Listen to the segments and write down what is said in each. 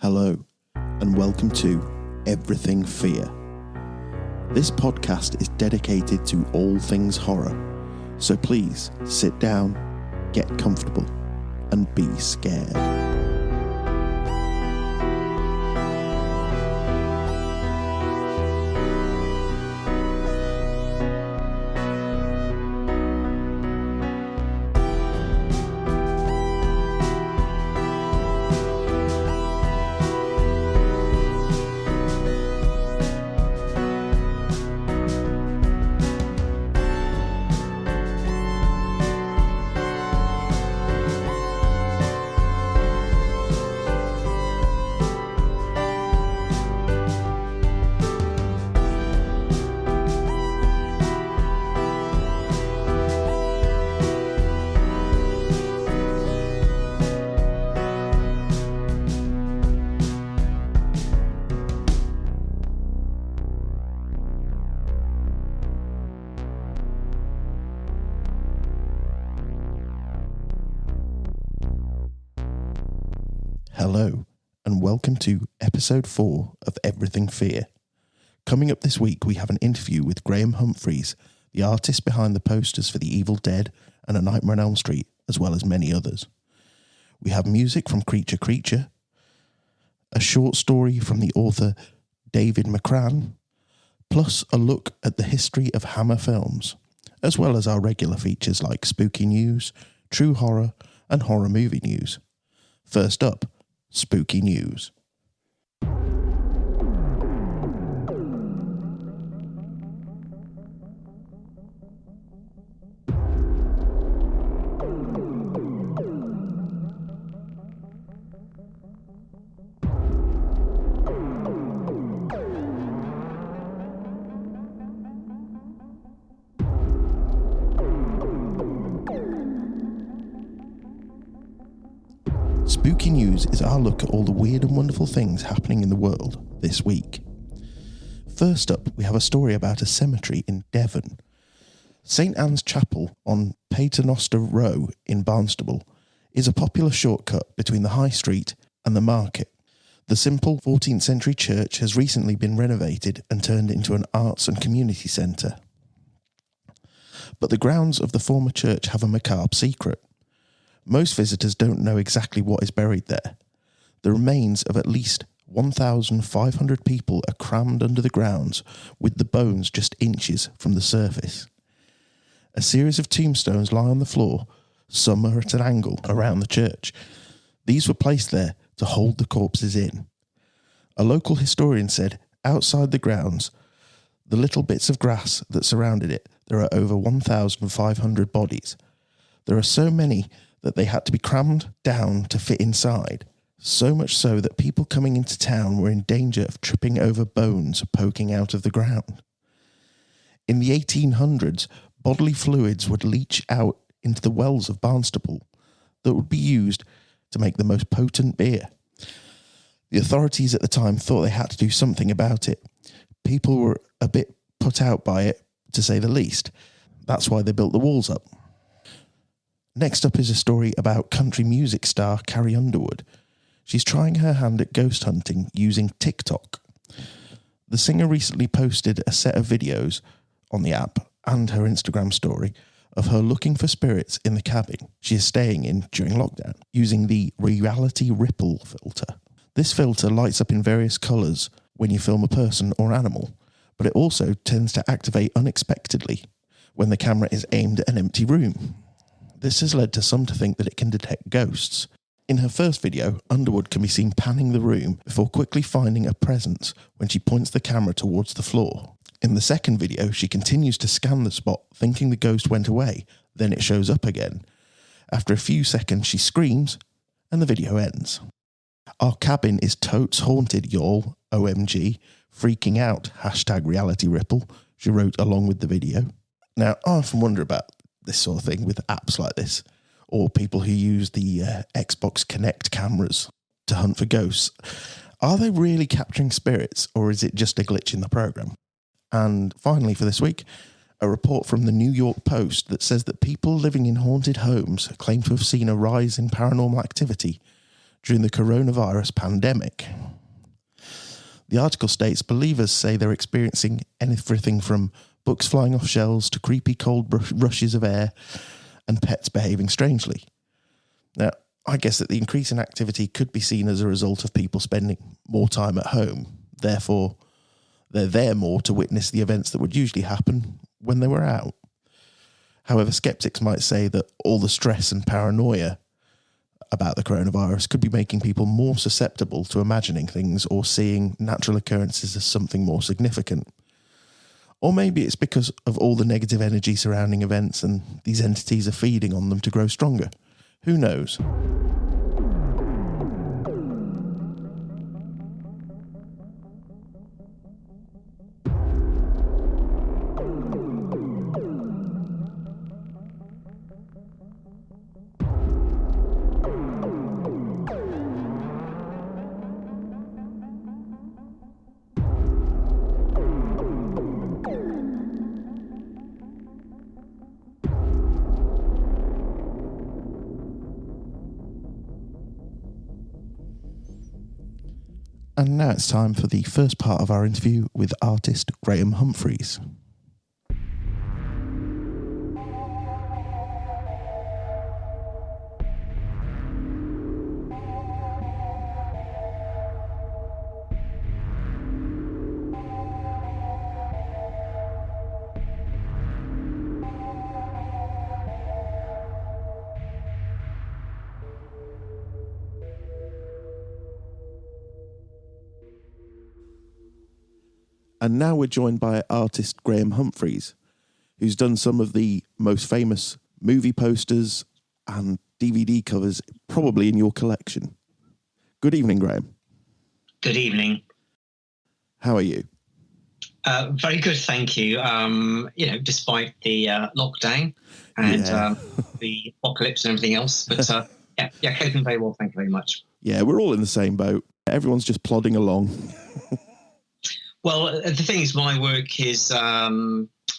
Hello, and welcome to Everything Fear. This podcast is dedicated to all things horror, so please sit down, get comfortable, and be scared. Hello, and welcome to episode 4 of Everything Fear. Coming up this week, we have an interview with Graham Humphreys, the artist behind the posters for The Evil Dead and A Nightmare on Elm Street, as well as many others. We have music from Creature, a short story from the author David McCran, plus a look at the history of Hammer films, as well as our regular features like Spooky News, True Horror, and Horror Movie News. First up, Spooky News. Spooky News is our look at all the weird and wonderful things happening in the world this week. First up, we have a story about a cemetery in Devon. St Anne's Chapel on Paternoster Row in Barnstable is a popular shortcut between the High Street and the market. The simple 14th century church has recently been renovated and turned into an arts and community centre. But the grounds of the former church have a macabre secret. Most visitors don't know exactly what is buried there. The remains of at least 1,500 people are crammed under the grounds, with the bones just inches from the surface. A series of tombstones lie on the floor, some are at an angle around the church. These were placed there to hold the corpses in. A local historian said, outside the grounds, the little bits of grass that surrounded it, there are over 1,500 bodies. There are so many that they had to be crammed down to fit inside, so much so that people coming into town were in danger of tripping over bones poking out of the ground. In the 1800s, bodily fluids would leach out into the wells of Barnstable that would be used to make the most potent beer. The authorities at the time thought they had to do something about it. People were a bit put out by it, to say the least. That's why they built the walls up. Next up is a story about country music star Carrie Underwood. She's trying her hand at ghost hunting using TikTok. The singer recently posted a set of videos on the app and her Instagram story of her looking for spirits in the cabin she is staying in during lockdown using the Reality Ripple filter. This filter lights up in various colours when you film a person or animal, but it also tends to activate unexpectedly when the camera is aimed at an empty room. This has led to some to think that it can detect ghosts. In her first video, Underwood can be seen panning the room before quickly finding a presence when she points the camera towards the floor. In the second video, she continues to scan the spot, thinking the ghost went away, then it shows up again. After a few seconds, she screams, and the video ends. Our cabin is totes haunted, y'all, OMG, freaking out, #RealityRipple, she wrote along with the video. Now, I often wonder about this sort of thing with apps like this, or people who use the Xbox Kinect cameras to hunt for ghosts. Are they really capturing spirits, or is it just a glitch in the program? And finally for this week, a report from the New York Post that says that people living in haunted homes claim to have seen a rise in paranormal activity during the coronavirus pandemic. The article states believers say they're experiencing everything from books flying off shelves to creepy cold rushes of air and pets behaving strangely. Now, I guess that the increase in activity could be seen as a result of people spending more time at home. Therefore, they're there more to witness the events that would usually happen when they were out. However, skeptics might say that all the stress and paranoia about the coronavirus could be making people more susceptible to imagining things or seeing natural occurrences as something more significant. Or maybe it's because of all the negative energy surrounding events and these entities are feeding on them to grow stronger. Who knows? And now it's time for the first part of our interview with artist Graham Humphreys. And now we're joined by artist Graham Humphreys, who's done some of the most famous movie posters and DVD covers probably in your collection. Good evening, Graham. Good evening. How are you? Very good, thank you. Despite the lockdown and the apocalypse and everything else, but coping very well, thank you very much. Yeah, we're all in the same boat. Everyone's just plodding along. Well, the thing is, my work is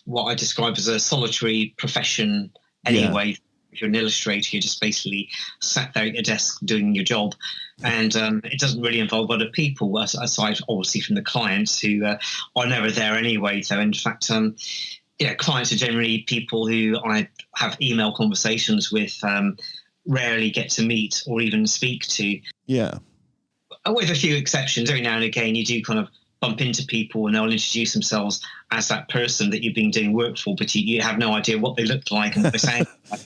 what I describe as a solitary profession anyway. Yeah. If you're an illustrator, you're just basically sat there at your desk doing your job. And it doesn't really involve other people, aside, obviously, from the clients who are never there anyway. So, in fact, clients are generally people who I have email conversations with, rarely get to meet or even speak to. Yeah. With a few exceptions, every now and again, you do kind of bump into people and they'll introduce themselves as that person that you've been doing work for, but you have no idea what they look like and what they sound like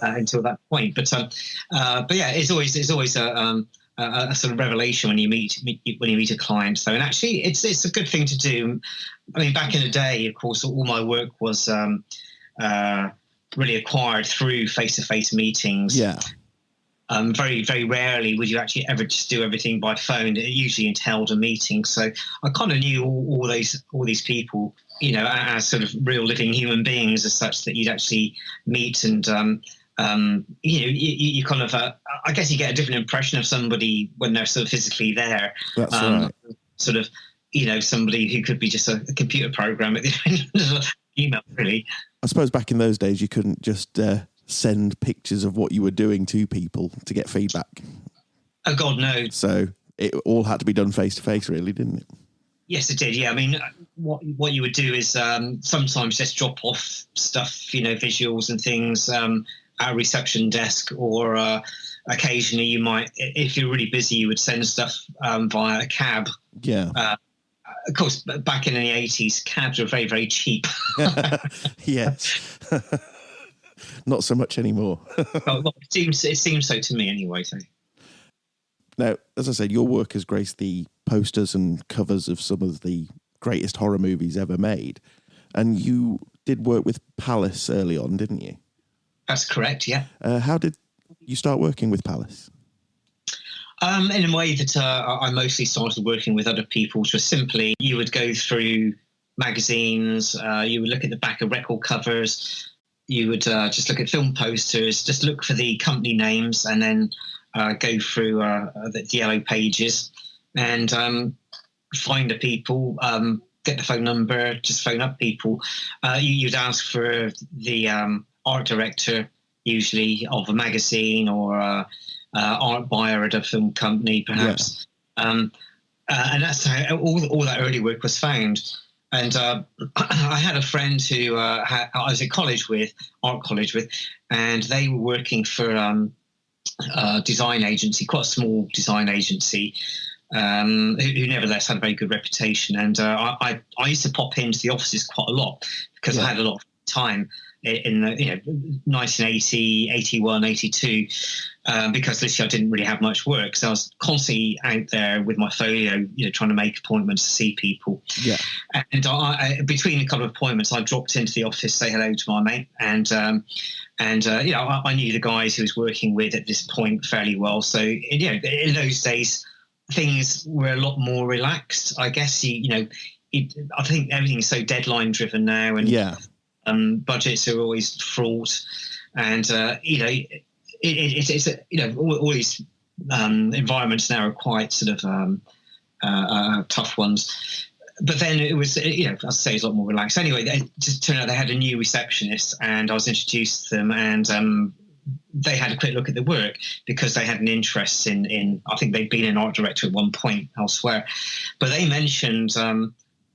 until that point. But yeah, it's always a sort of revelation when you meet a client. So, and actually, it's a good thing to do. I mean, back in the day, of course, all my work was really acquired through face-to-face meetings. Yeah. Very, very rarely would you actually ever just do everything by phone. It usually entailed a meeting. So I kind of knew all these people, as sort of real living human beings as such that you'd actually meet and, you kind of, I guess you get a different impression of somebody when they're sort of physically there. That's right. Sort of, somebody who could be just a computer program at the end of the email, really. I suppose back in those days you couldn't just send pictures of what you were doing to people to get feedback. Oh God, no. So it all had to be done face to face, really, didn't it? Yes, it did. Yeah, I mean, what you would do is sometimes just drop off stuff, visuals and things at a reception desk, or occasionally you might, if you're really busy, you would send stuff via a cab. Yeah. Of course, back in the 80s, cabs were very, very cheap. Yes. Not so much anymore. Well, it seems so to me anyway. So. Now, as I said, your work has graced the posters and covers of some of the greatest horror movies ever made. And you did work with Palace early on, didn't you? That's correct, yeah. How did you start working with Palace? In a way that I mostly started working with other people, which was simply you would go through magazines, you would look at the back of record covers, you would just look at film posters, just look for the company names, and then go through the yellow pages and find the people, get the phone number, just phone up people. You'd ask for the art director, usually of a magazine or art buyer at a film company, perhaps. Yeah. And that's how all that early work was found. And I had a friend who I was at art college with, and they were working for a design agency, quite a small design agency, who nevertheless had a very good reputation. And I used to pop into the offices quite a lot because I had a lot of time in the 1980, 81, 82, because literally I didn't really have much work. So I was constantly out there with my folio, trying to make appointments to see people. Yeah. And I between a couple of appointments, I dropped into the office, say hello to my mate, and I knew the guys who was working with at this point fairly well. So in those days, things were a lot more relaxed. I guess I think everything's so deadline driven now, and budgets are always fraught, and it's all these environments now are quite sort of tough ones. But then it was, as I say, it's a lot more relaxed. Anyway, it just turned out they had a new receptionist, and I was introduced to them, and they had a quick look at the work because they had an interest in I think they'd been an art director at one point elsewhere. But they mentioned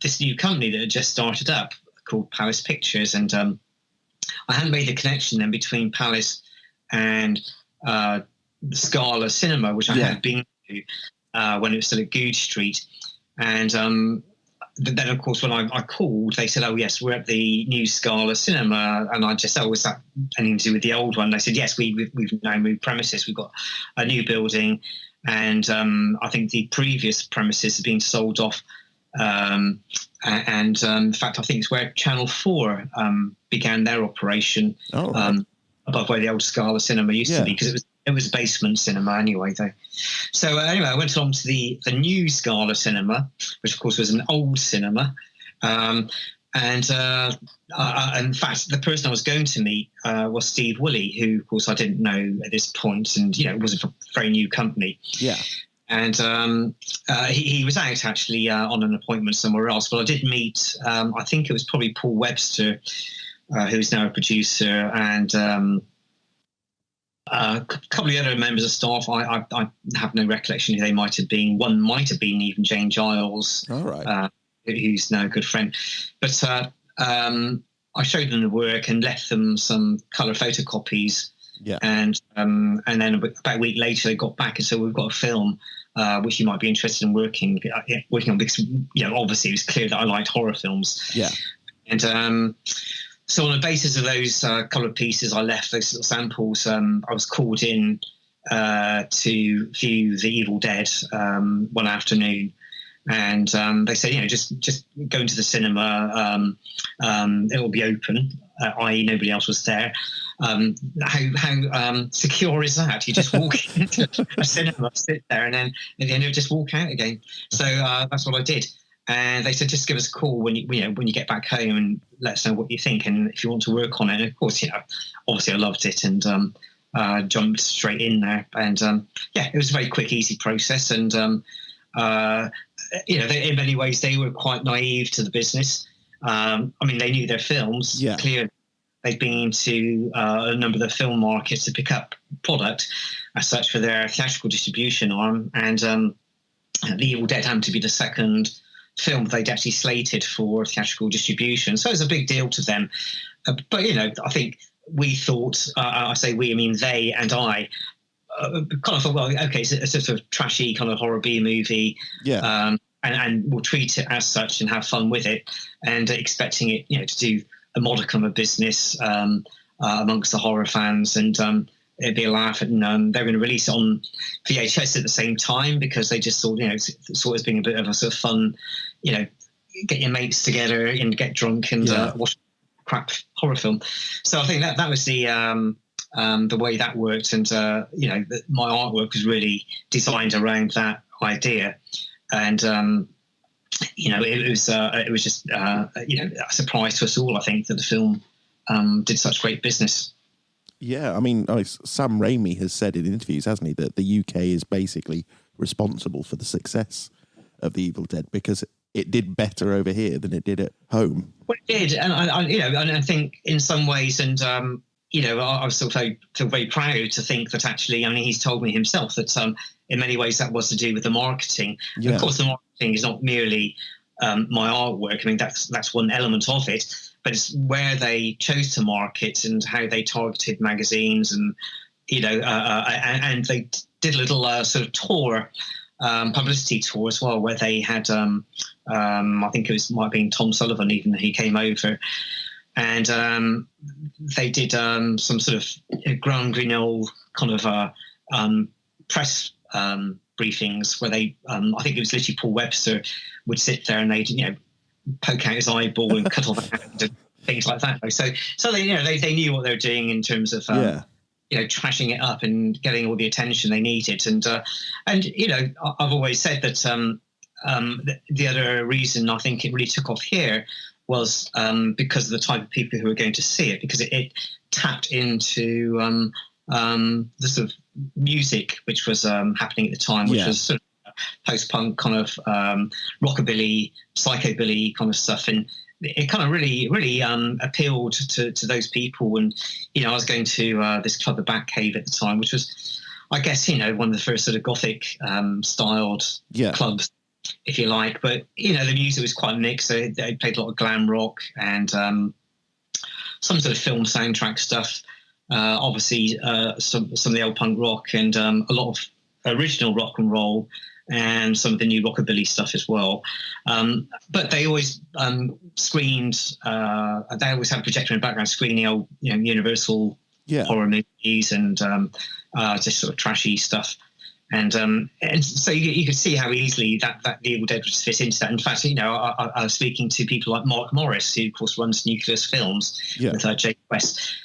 this new company that had just started up called Palace Pictures, and I hadn't made the connection then between Palace and the Scala Cinema, which I had been to when it was still at Goode Street. And then, of course, when I called, they said, "Oh, yes, we're at the new Scala Cinema." And I just, "Oh, was that anything to do with the old one?" They said, "Yes, we've now moved premises. We've got a new building, and I think the previous premises have been sold off. And in fact, I think it's where Channel 4 began their operation, above where the old Scala Cinema used to be, because it was a basement cinema anyway, though." So anyway, I went along to the new Scala Cinema, which of course was an old cinema. And in fact, the person I was going to meet was Steve Woolley, who of course I didn't know at this point, and it was a very new company. Yeah. And he was out actually on an appointment somewhere else. But I did meet, I think it was probably Paul Webster, who's now a producer, and a couple of the other members of staff. I have no recollection who they might have been. One might have been even Jane Giles, who's now a good friend. But I showed them the work and left them some colour photocopies. Yeah. And then about a week later, they got back and said, "We've got a film which you might be interested in working on," because obviously it was clear that I liked horror films. Yeah. And so on the basis of those couple of pieces, I left those little samples. I was called in to view The Evil Dead one afternoon. And they said, just go into the cinema. It will be open, i.e. nobody else was there. How secure is that? You just walk into a cinema, sit there, and then at the end you just walk out again. So that's what I did. And they said, just give us a call when you get back home and let us know what you think and if you want to work on it. And of course, obviously I loved it and jumped straight in there. And it was a very quick, easy process. And in many ways they were quite naive to the business. They knew their films. Yeah. Clearly, they'd been to a number of the film markets to pick up product as such for their theatrical distribution arm. And The Evil Dead happened to be the second film they'd actually slated for theatrical distribution. So it was a big deal to them. But, I think we thought, I say we, I mean they and I, kind of thought, well, okay, it's a sort of trashy kind of horror B movie. Yeah. And we'll treat it as such and have fun with it, and expecting it, to do a modicum of business amongst the horror fans, and it'd be a laugh. And they're going to release it on VHS at the same time because they just thought, saw it as being a bit of a sort of fun, get your mates together and get drunk and watch a crap horror film. So I think that was the way that worked, and my artwork was really designed around that idea. And it was just a surprise to us all, I think, that the film did such great business. Yeah, Sam Raimi has said in interviews, hasn't he, that the UK is basically responsible for the success of The Evil Dead because it did better over here than it did at home. Well, it did, and I think in some ways, and I was feel very proud to think that actually, I mean, he's told me himself that in many ways that was to do with the marketing. Yeah. Of course, the marketing is not merely my artwork. I mean, that's one element of it, but it's where they chose to market and how they targeted magazines, and and they did a little sort of tour, publicity tour as well, where they had I think might have been Tom Sullivan even, he came over, and they did some sort of Grand Grignol kind of press briefings where they I think it was literally Paul Webster would sit there and they'd poke out his eyeball and cut off a hand and things like that. So they knew what they were doing in terms of trashing it up and getting all the attention they needed. And I've always said that the other reason I think it really took off here was because of the type of people who were going to see it, because it tapped into the sort of music which was happening at the time, which was sort of post-punk kind of rockabilly, psychobilly kind of stuff, and it kind of really appealed to those people. And I was going to this club, the Batcave, at the time, which was, I guess, one of the first sort of gothic styled clubs, if you like. But the music was quite mixed. So they played a lot of glam rock and some sort of film soundtrack stuff. Obviously, some of the old punk rock and a lot of original rock and roll, and some of the new rockabilly stuff as well. But they always screened. They always had a projector in the background screening old, Universal horror movies and just sort of trashy stuff. And so you could see how easily that the Evil Dead would fit into that. In fact, I was speaking to people like Mark Morris, who of course runs Nucleus Films with Jake West.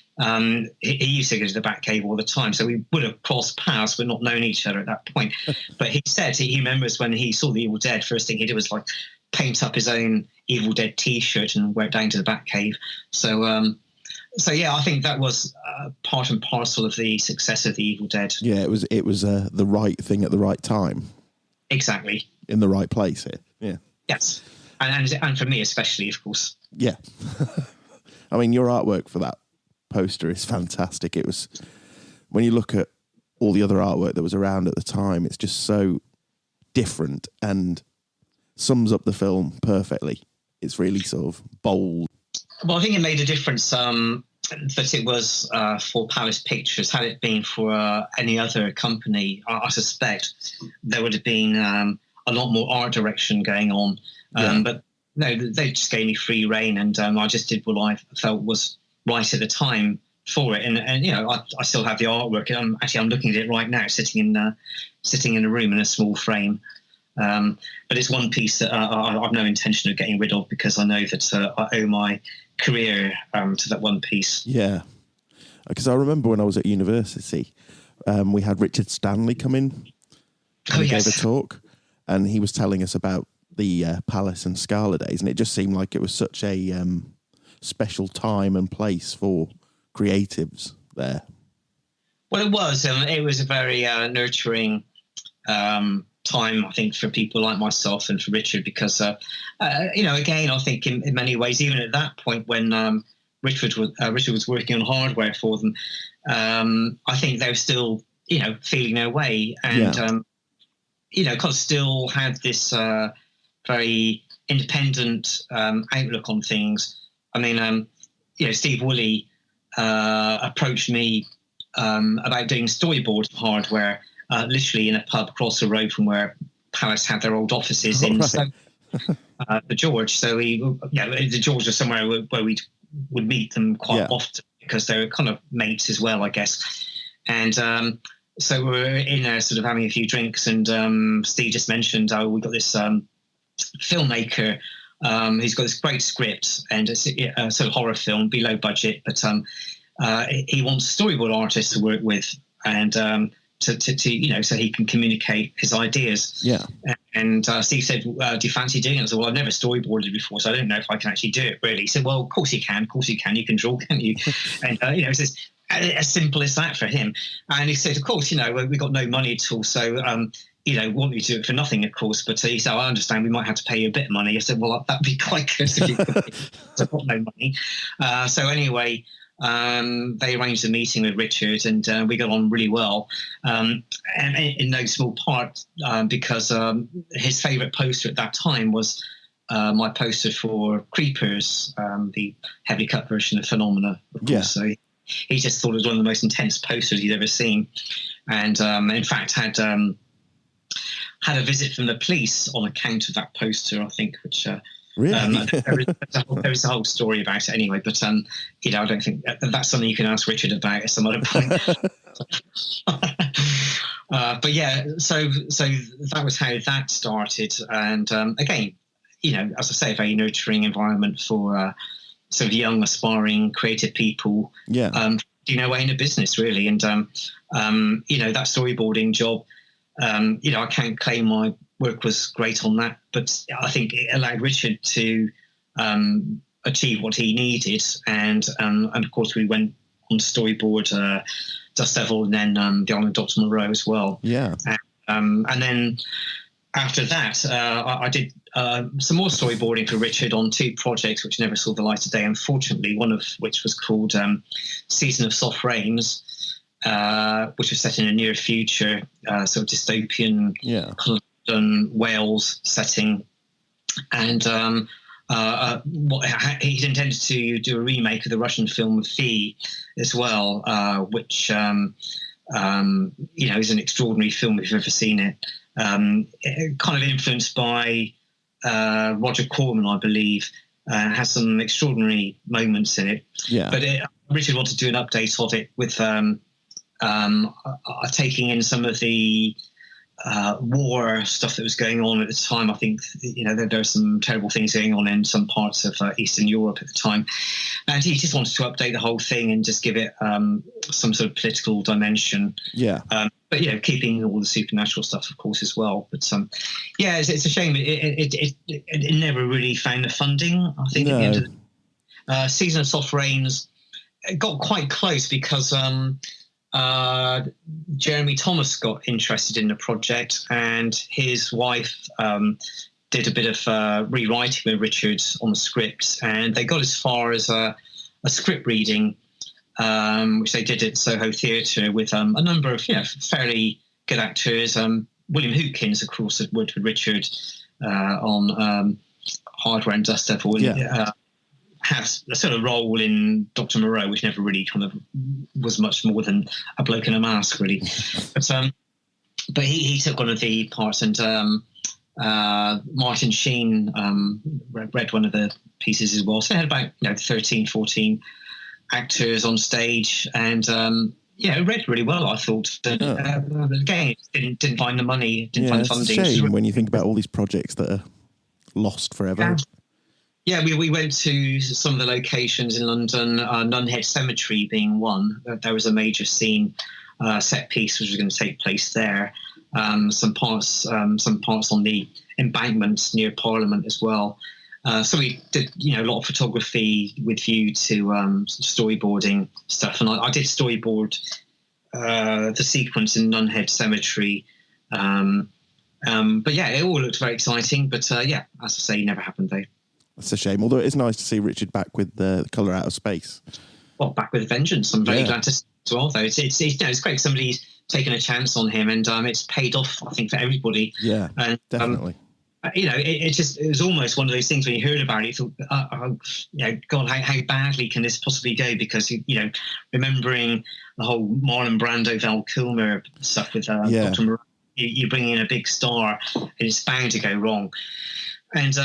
He used to go to the Batcave all the time, so we would have crossed paths but not known each other at that point. But he said he remembers when he saw the Evil Dead, first thing he did was like paint up his own Evil Dead T-shirt and wear it down to the Batcave. So I think that was part and parcel of the success of the Evil Dead. Yeah, it was the right thing at the right time. Exactly. In the right place here. Yeah. Yes, and for me especially, of course. Yeah. I mean, your artwork for that poster is fantastic. It was, when you look at all the other artwork that was around at the time, it's just so different and sums up the film perfectly. It's really sort of bold. Well, I think it made a difference that it was for Palace Pictures. Had it been for any other company, I suspect there would have been a lot more art direction going on. But no, they just gave me free rein, and I just did what I felt was right at the time for it. And I still have the artwork. I'm looking at it right now, sitting in a room in a small frame. But it's one piece that I've no intention of getting rid of, because I know that I owe my career to that one piece. Yeah, because I remember when I was at university, we had Richard Stanley come in and gave a talk, and he was telling us about the Palace and Scala days, and it just seemed like it was such a special time and place for creatives there. Well, it was. It was a very nurturing time, I think, for people like myself and for Richard, because, again, I think in many ways, even at that point when Richard was working on hardware for them, I think they were still, feeling their way, and, kind of still had this very independent outlook on things. I mean, Steve Woolley approached me about doing storyboard hardware, literally in a pub across the road from where Palace had their old offices in the George. So the George was somewhere where we would meet them quite often, because they were kind of mates as well, I guess. And so we were in there sort of having a few drinks, and Steve just mentioned, we got this filmmaker who's got this great script, and it's a sort of horror film, below budget, but he wants a storyboard artist to work with, and to so he can communicate his ideas. Yeah. And Steve said, do you fancy doing it? I said, well, I've never storyboarded before, so I don't know if I can actually do it, really. He said, well, of course you can. You can draw, can't you? And, it's just as simple as that for him. And he said, of course, we've got no money at all, so want me to do it for nothing, of course. But he said, I understand we might have to pay you a bit of money. I said, well, that'd be quite good if you could. I've got no money. So anyway, they arranged a meeting with Richard, and we got on really well. And in no small part because his favourite poster at that time was my poster for Creepers, the heavily cut version of Phenomena, of course. So he just thought it was one of the most intense posters he'd ever seen, and in fact had a visit from the police on account of that poster, I think, which. Really? There is a whole story about it anyway, but I don't think that's something you can ask Richard about at some other point. But yeah, so that was how that started, and again, as I say, a very nurturing environment for sort of young, aspiring, creative people. Yeah. Way in a business really, and that storyboarding job. I can't claim my work was great on that, but I think it allowed Richard to achieve what he needed, and of course we went on to storyboard Dust Devil and then The Island of Dr. Moreau as well. Yeah. And then after that, I did some more storyboarding for Richard on 2 projects which never saw the light of day, unfortunately, one of which was called Season of Soft Rains, which was set in a near future, sort of dystopian Wales setting. And he'd intended to do a remake of the Russian film Fee as well, which is an extraordinary film if you've ever seen it. Kind of influenced by Roger Corman, I believe. Has some extraordinary moments in it. Yeah. But Richard wanted to do an update of it with taking in some of the war stuff that was going on at the time. I think there were some terrible things going on in some parts of Eastern Europe at the time, and he just wanted to update the whole thing and just give it some sort of political dimension. Yeah. But keeping all the supernatural stuff, of course, as well. But it's a shame it never really found the funding. I think at the end of the Season of Soft Rains, it got quite close because Jeremy Thomas got interested in the project, and his wife did a bit of rewriting with Richard on the script, and they got as far as a script reading, which they did at Soho Theatre with a number of fairly good actors. William Hootkins, of course, had worked with Richard on Hardware and Dust Devil, and has a sort of role in Dr. Moreau, which never really kind of was much more than a bloke in a mask, really. But he took one of the parts, and Martin Sheen read one of the pieces as well. So they had about 13, 14 actors on stage, and it read really well, I thought. Again, didn't find the money, didn't find funding. It's a shame when you think about all these projects that are lost forever. Yeah, we went to some of the locations in London, Nunhead Cemetery being one. There was a major scene set piece which was going to take place there. Some parts on the embankment near Parliament as well. So we did, a lot of photography with view to storyboarding stuff, and I did storyboard the sequence in Nunhead Cemetery. But it all looked very exciting. But as I say, never happened though. That's a shame. Although it's nice to see Richard back with the Colour Out of Space. Well, back with vengeance. I'm very glad to see as well, though. It's great somebody's taken a chance on him, and it's paid off, I think, for everybody. Yeah, and, definitely. It was almost one of those things when you heard about it, you thought, God, how badly can this possibly go? Because, remembering the whole Marlon Brando, Val Kilmer stuff with Dr. Moreau, you bring in a big star, and it's bound to go wrong. And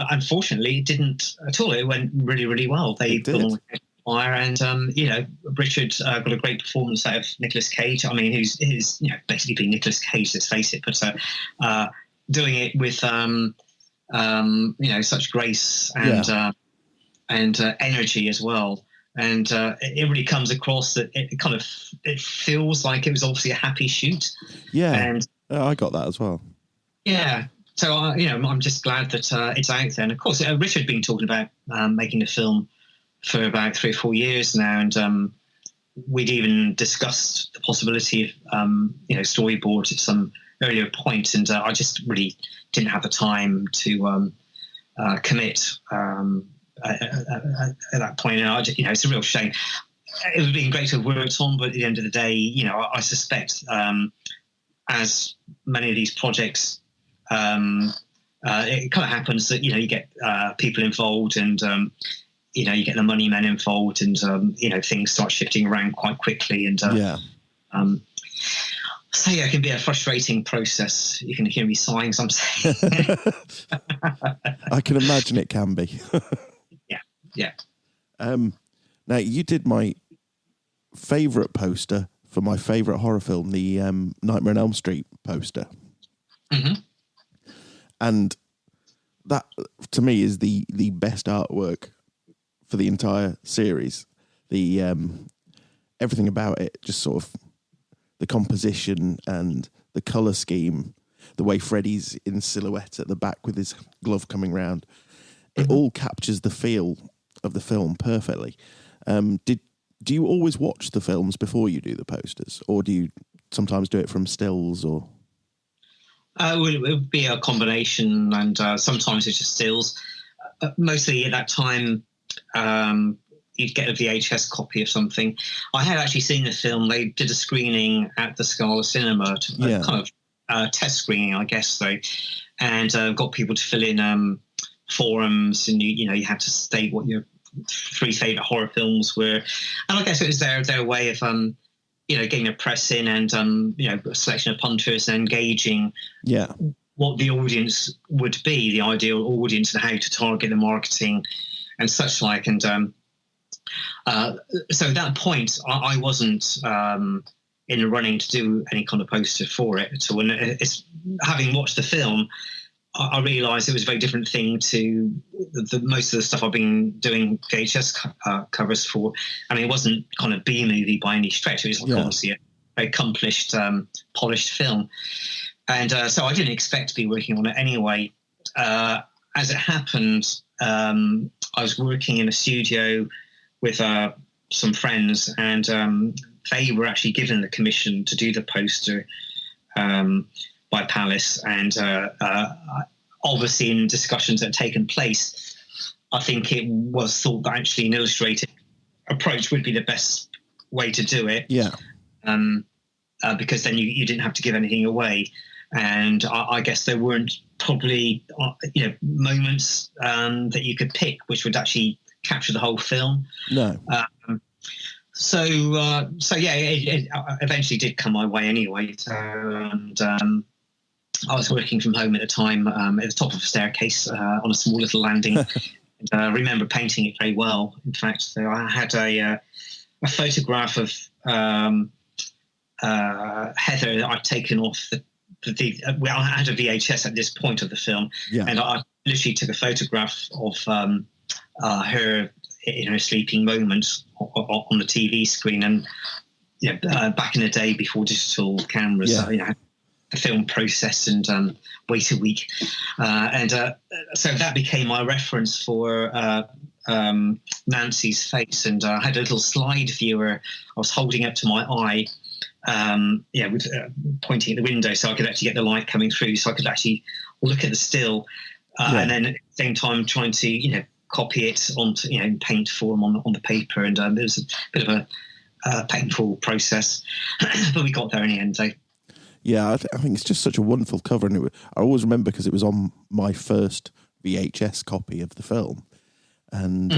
unfortunately, it didn't at all. It went really, really well. They put on the fire, and Richard got a great performance out of Nicolas Cage. I mean, who's basically Nicolas Cage, let's face it, but doing it with such grace and energy as well. And it really comes across that it feels like it was obviously a happy shoot. Yeah, and I got that as well. Yeah. So, I'm just glad that it's out there. And, of course, Richard had been talking about making the film for about 3 or 4 years now, and we'd even discussed the possibility of, storyboards at some earlier point, and I just really didn't have the time to commit at that point. And it's a real shame. It would have been great to have worked on, but at the end of the day, I suspect, as many of these projects, it kind of happens that you get people involved, and you get the money men involved, and things start shifting around quite quickly, and so it can be a frustrating process. You can hear me sighing, so I'm saying. I can imagine it can be. Yeah. Now, you did my favourite poster for my favourite horror film, the Nightmare on Elm Street poster. Mm-hmm. And that, to me, is the best artwork for the entire series. The everything about it, just sort of the composition and the colour scheme, the way Freddy's in silhouette at the back with his glove coming round, it all captures the feel of the film perfectly. Do you always watch the films before you do the posters, or do you sometimes do it from stills? Or it would be a combination, and sometimes it's just stills. Mostly at that time, you'd get a VHS copy of something. I had actually seen the film. They did a screening at the Scala Cinema, kind of test screening, I guess, though, and got people to fill in forums, and you had to state what your 3 favourite horror films were, and I guess it was their way of getting a press in, and a selection of punters and engaging what the audience would be, the ideal audience, and how to target the marketing and such like. And so at that point, I wasn't in the running to do any kind of poster for it. So when having watched the film, I realised it was a very different thing to most of the stuff I've been doing VHS covers for. I mean, it wasn't kind of B-movie by any stretch. It was obviously a very accomplished, polished film. And so I didn't expect to be working on it anyway. As it happened, I was working in a studio with some friends, and they were actually given the commission to do the poster by Palace, and obviously in discussions that had taken place, I think it was thought that actually an illustrated approach would be the best way to do it. Because then you didn't have to give anything away, and I guess there weren't probably moments that you could pick which would actually capture the whole film. No. So it eventually did come my way anyway. So, and I was working from home at the time, at the top of a staircase on a small little landing. And I remember painting it very well. In fact, so I had a photograph of Heather that I'd taken off well, I had a VHS at this point of the film, and I literally took a photograph of her in her sleeping moments on the TV screen. And back in the day before digital cameras, the film process and wait a week, and so that became my reference for Nancy's face. And I had a little slide viewer I was holding up to my eye, with pointing at the window, so I could actually get the light coming through, so I could actually look at the still, and then at the same time trying to copy it onto in paint form on the paper. And it was a bit of a painful process, but we got there in the end. Yeah, I think it's just such a wonderful cover, and I always remember because it was on my first VHS copy of the film, and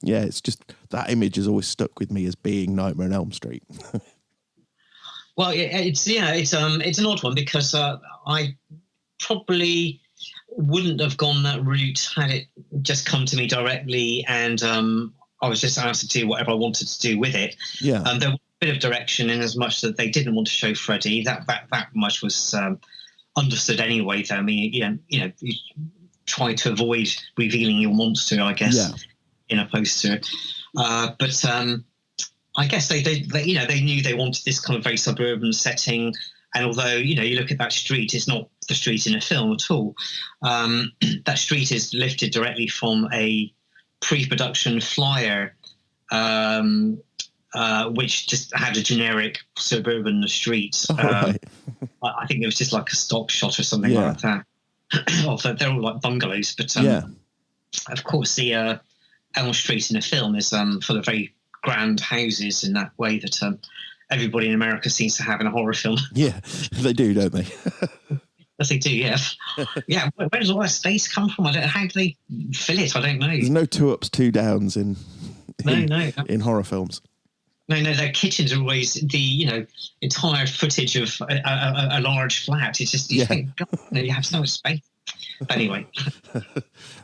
it's just that image has always stuck with me as being Nightmare on Elm Street. Well, it's an odd one, because I probably wouldn't have gone that route had it just come to me directly, and I was just asked to do whatever I wanted to do with it. There was a bit of direction, in as much that they didn't want to show Freddy. That much was understood anyway. Though, I mean, you try to avoid revealing your monster, I guess, in a poster. But I guess they knew they wanted this kind of very suburban setting. And although, you look at that street, it's not the street in a film at all. That street is lifted directly from a pre-production flyer, which just had a generic suburban street. Right. I think it was just like a stock shot or something like that. They're all like bungalows. But of course, the Elm Street in a film is full of very grand houses in that way that everybody in America seems to have in a horror film. Yeah, they do, don't they? Yes, they do, yeah. Yeah, where does all that space come from? I don't know. How do they fill it? I don't know. There's no 2 ups, 2 downs in horror films. No, their kitchens are always the entire footage of a large flat. It's just you think, God, you have so much space. Anyway,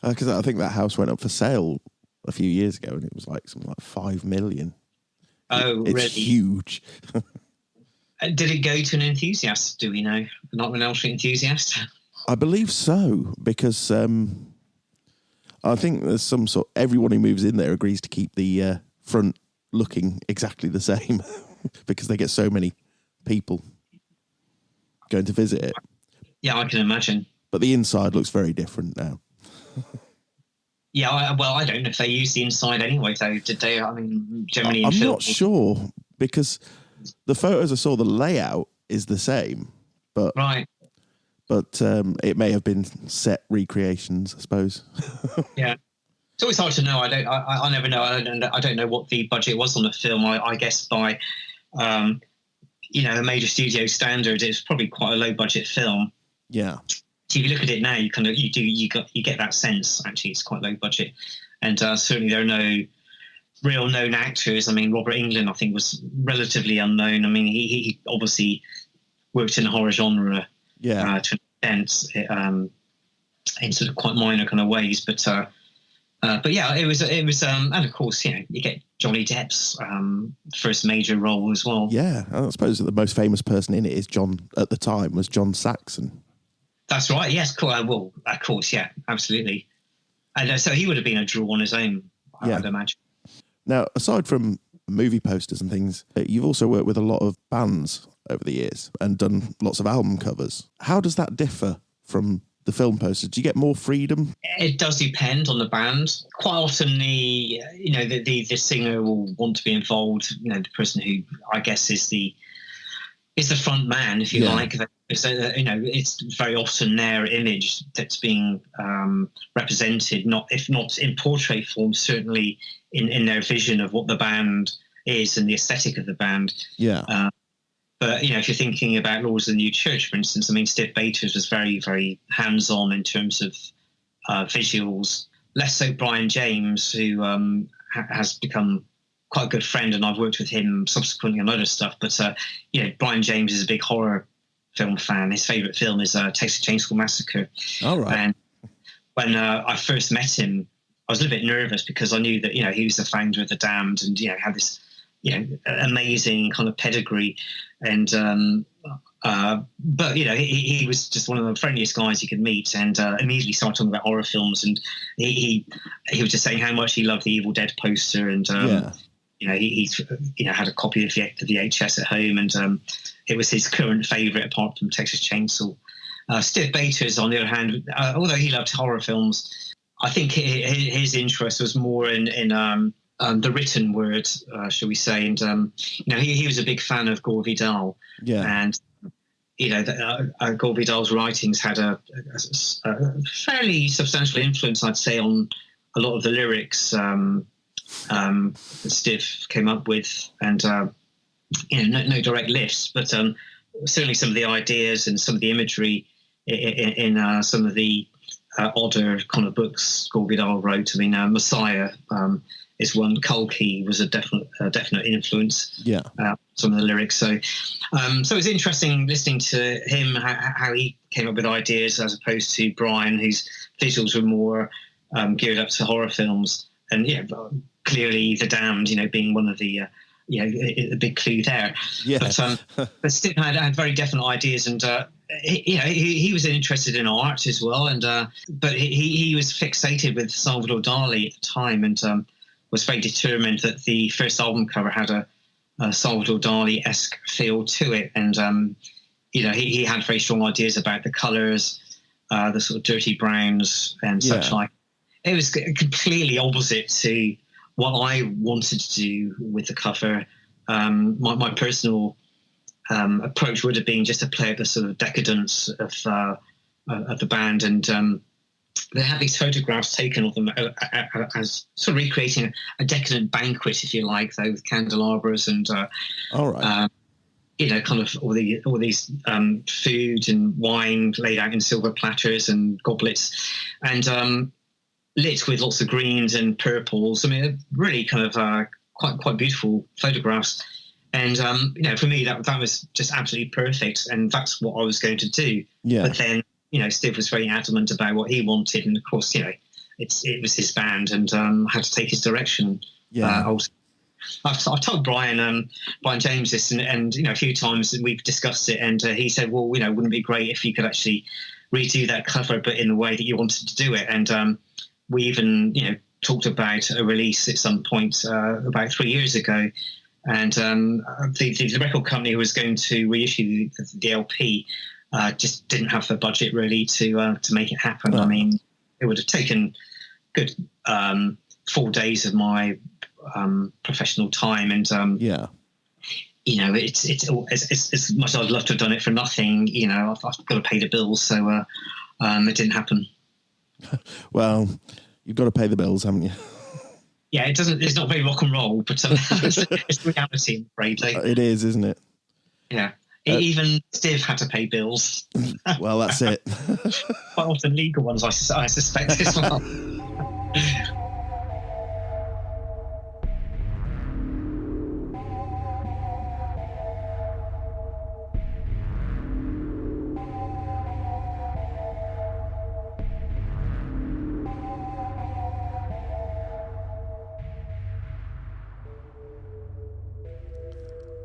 because I think that house went up for sale a few years ago, and it was like something like 5 million. It's really huge. Did it go to an enthusiast? Do we know? Not an Elm Street enthusiast? I believe so, because I think there's some sort. Everyone who moves in there agrees to keep the front looking exactly the same because they get so many people going to visit it. Yeah, I can imagine. But the inside looks very different now. Yeah, I don't know if they used the inside anyway, though. Did they? I mean, generally I'm not sure, because the photos I saw, the layout is the same. But right. But it may have been set recreations, I suppose. Yeah. It's always hard to know. I never know. I don't know what the budget was on the film. I guess by, a major studio standard, it's probably quite a low budget film. Yeah. So if you look at it now, you get that sense. Actually, it's quite low budget, and certainly there are no real known actors. I mean, Robert Englund, I think, was relatively unknown. I mean, he obviously worked in the horror genre, to an extent, in sort of quite minor kind of ways, but yeah, it was, and of course, you get Johnny Depp's first major role as well. Yeah, I suppose the most famous person in it is John Saxon. That's right. Yes, cool. Well, of course, yeah, absolutely. And so he would have been a draw on his own, I'd imagine. Now, aside from movie posters and things, you've also worked with a lot of bands over the years and done lots of album covers. How does that differ from the film posters? Do you get more freedom? It does depend on the band. Quite often the singer will want to be involved, the person who I guess is the front man, if you like. So, it's very often their image that's being represented, if not in portrait form, certainly in their vision of what the band is and the aesthetic of the band. Yeah. But, if you're thinking about Lords of the New Church, for instance, I mean, Steve Bators was very, very hands-on in terms of visuals. Less so Brian James, who has become quite a good friend, and I've worked with him subsequently on other stuff. But, Brian James is a big horror film fan. His favourite film is Texas Chainsaw Massacre. All right. And when I first met him, I was a little bit nervous because I knew that, he was the founder of The Damned and, had this, amazing kind of pedigree. And, but, he was just one of the friendliest guys you could meet, and immediately started talking about horror films. And he was just saying how much he loved the Evil Dead poster. And, he had a copy of the VHS at home, and it was his current favourite apart from Texas Chainsaw. Steve Bators, on the other hand, although he loved horror films, I think his interest was more in the written word, shall we say. And, he was a big fan of Gore Vidal. Yeah. And, Gore Vidal's writings had a fairly substantial influence, I'd say, on a lot of the lyrics that Steve came up with. And, no direct lifts, but certainly some of the ideas and some of the imagery in some of the odder kind of books Gore Vidal wrote. I mean, Messiah is one. Culkey was a definite influence. Yeah, some of the lyrics. So it's interesting listening to him how he came up with ideas as opposed to Brian, whose visuals were more geared up to horror films. And clearly The Damned, being one of the a big clue there. Yeah. But Steve had very definite ideas, and he was interested in art as well, and but he was fixated with Salvador Dali at the time, and was very determined that the first album cover had a Salvador Dali-esque feel to it, and he had very strong ideas about the colours, the sort of dirty browns and such like. It was completely opposite to what I wanted to do with the cover. My personal approach would have been just to play up the sort of decadence of the band, and they had these photographs taken of them as sort of recreating a decadent banquet, if you like, though, with candelabras and All right. kind of all these food and wine laid out in silver platters and goblets, and lit with lots of greens and purples. I mean, really kind of quite beautiful photographs. And for me, that was just absolutely perfect, and that's what I was going to do. Yeah. But then, Steve was very adamant about what he wanted, and of course, it was his band, and had to take his direction. Yeah. I've told Brian James this, and a few times we've discussed it, and he said, well, wouldn't it be great if you could actually redo that cover, but in the way that you wanted to do it? And we even, talked about a release at some point about 3 years ago, and the record company who was going to reissue the LP just didn't have the budget really to make it happen. Oh. I mean, it would have taken good 4 days of my professional time, and it's as much as I'd love to have done it for nothing. I've got to pay the bills, so it didn't happen. Well, you've got to pay the bills, haven't you? Yeah, it doesn't. It's not very rock and roll, but it's reality, I'm afraid. It is, isn't it? Yeah. Even Steve had to pay bills. Well, that's it. Quite often legal ones, I suspect as well.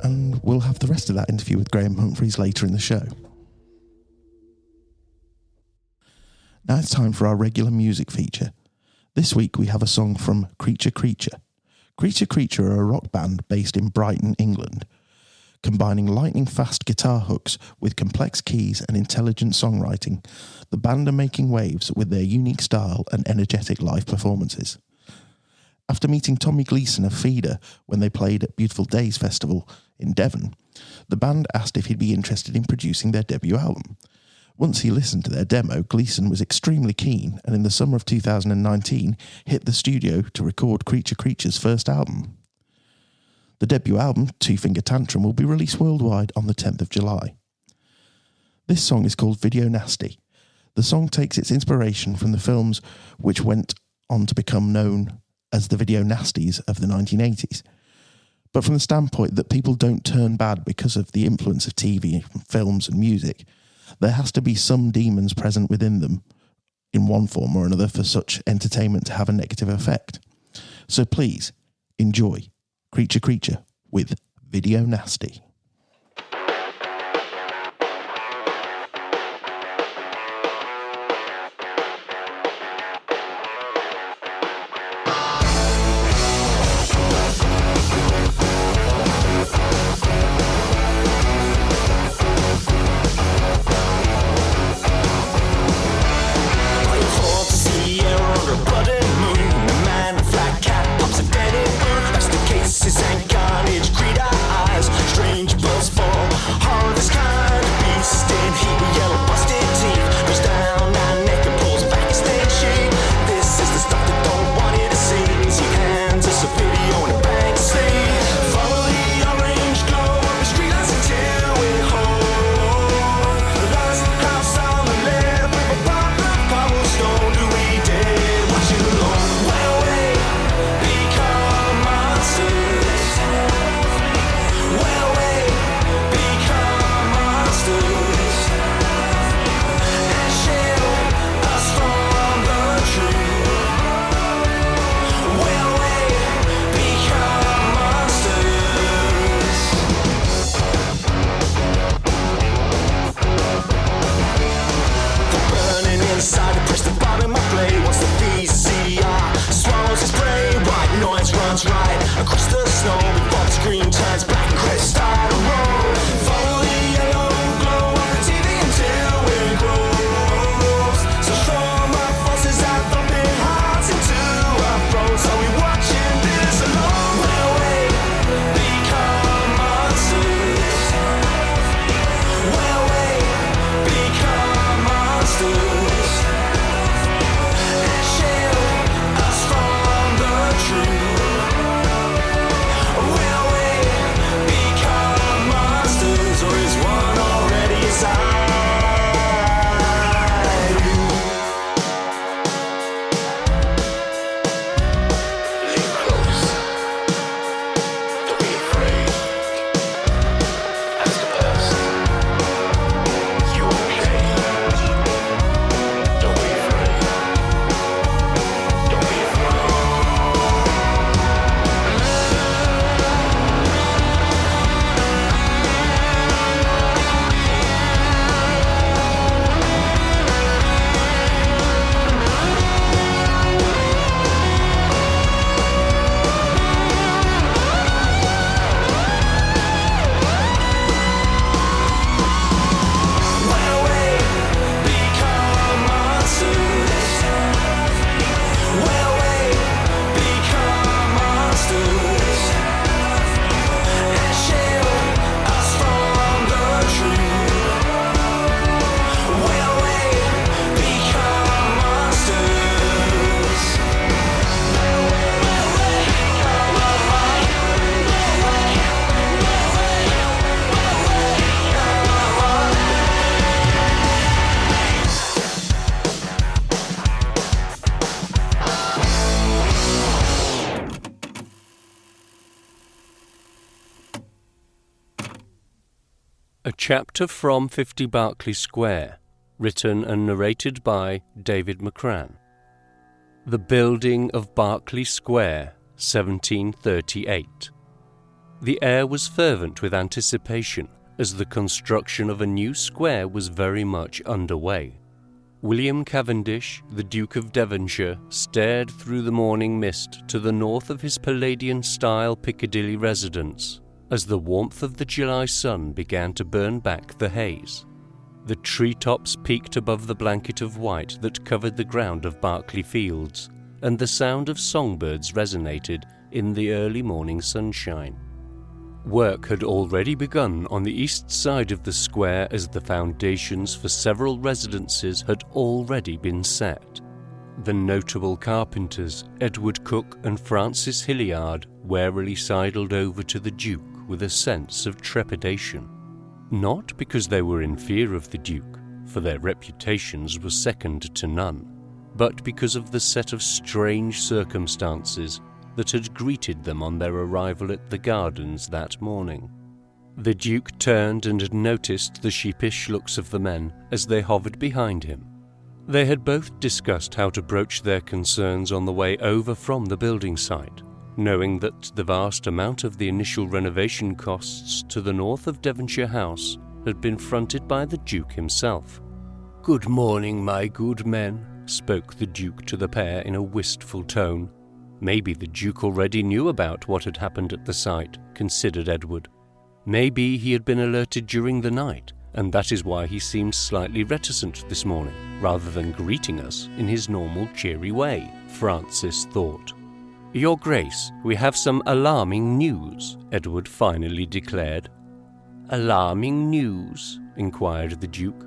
And we'll have the rest of that interview with Graham Humphreys later in the show. Now it's time for our regular music feature. This week we have a song from Creature Creature. Creature Creature are a rock band based in Brighton, England. Combining lightning-fast guitar hooks with complex keys and intelligent songwriting, the band are making waves with their unique style and energetic live performances. After meeting Tommy Gleeson of Feeder when they played at Beautiful Days Festival in Devon, the band asked if he'd be interested in producing their debut album. Once he listened to their demo, Gleeson was extremely keen, and in the summer of 2019 hit the studio to record Creature Creature's first album. The debut album, Two Finger Tantrum, will be released worldwide on the 10th of July. This song is called Video Nasty. The song takes its inspiration from the films which went on to become known as the Video Nasties of the 1980s. But from the standpoint that people don't turn bad because of the influence of TV, films and music, there has to be some demons present within them in one form or another for such entertainment to have a negative effect. So please, enjoy Creature Creature with Video Nasty. Chapter from 50 Berkeley Square, written and narrated by David McCran. The building of Berkeley Square, 1738. The air was fervent with anticipation, as the construction of a new square was very much underway. William Cavendish, the Duke of Devonshire, stared through the morning mist to the north of his Palladian-style Piccadilly residence, as the warmth of the July sun began to burn back the haze. The treetops peaked above the blanket of white that covered the ground of Berkeley Fields, and the sound of songbirds resonated in the early morning sunshine. Work had already begun on the east side of the square, as the foundations for several residences had already been set. The notable carpenters, Edward Cook and Francis Hilliard, warily sidled over to the Duke with a sense of trepidation. Not because they were in fear of the Duke, for their reputations were second to none, but because of the set of strange circumstances that had greeted them on their arrival at the gardens that morning. The Duke turned and had noticed the sheepish looks of the men as they hovered behind him. They had both discussed how to broach their concerns on the way over from the building site, knowing that the vast amount of the initial renovation costs to the north of Devonshire House had been fronted by the Duke himself. "Good morning, my good men," spoke the Duke to the pair in a wistful tone. Maybe the Duke already knew about what had happened at the site, considered Edward. Maybe he had been alerted during the night, and that is why he seemed slightly reticent this morning, rather than greeting us in his normal cheery way, Francis thought. "Your Grace, we have some alarming news," Edward finally declared. "Alarming news?" inquired the Duke.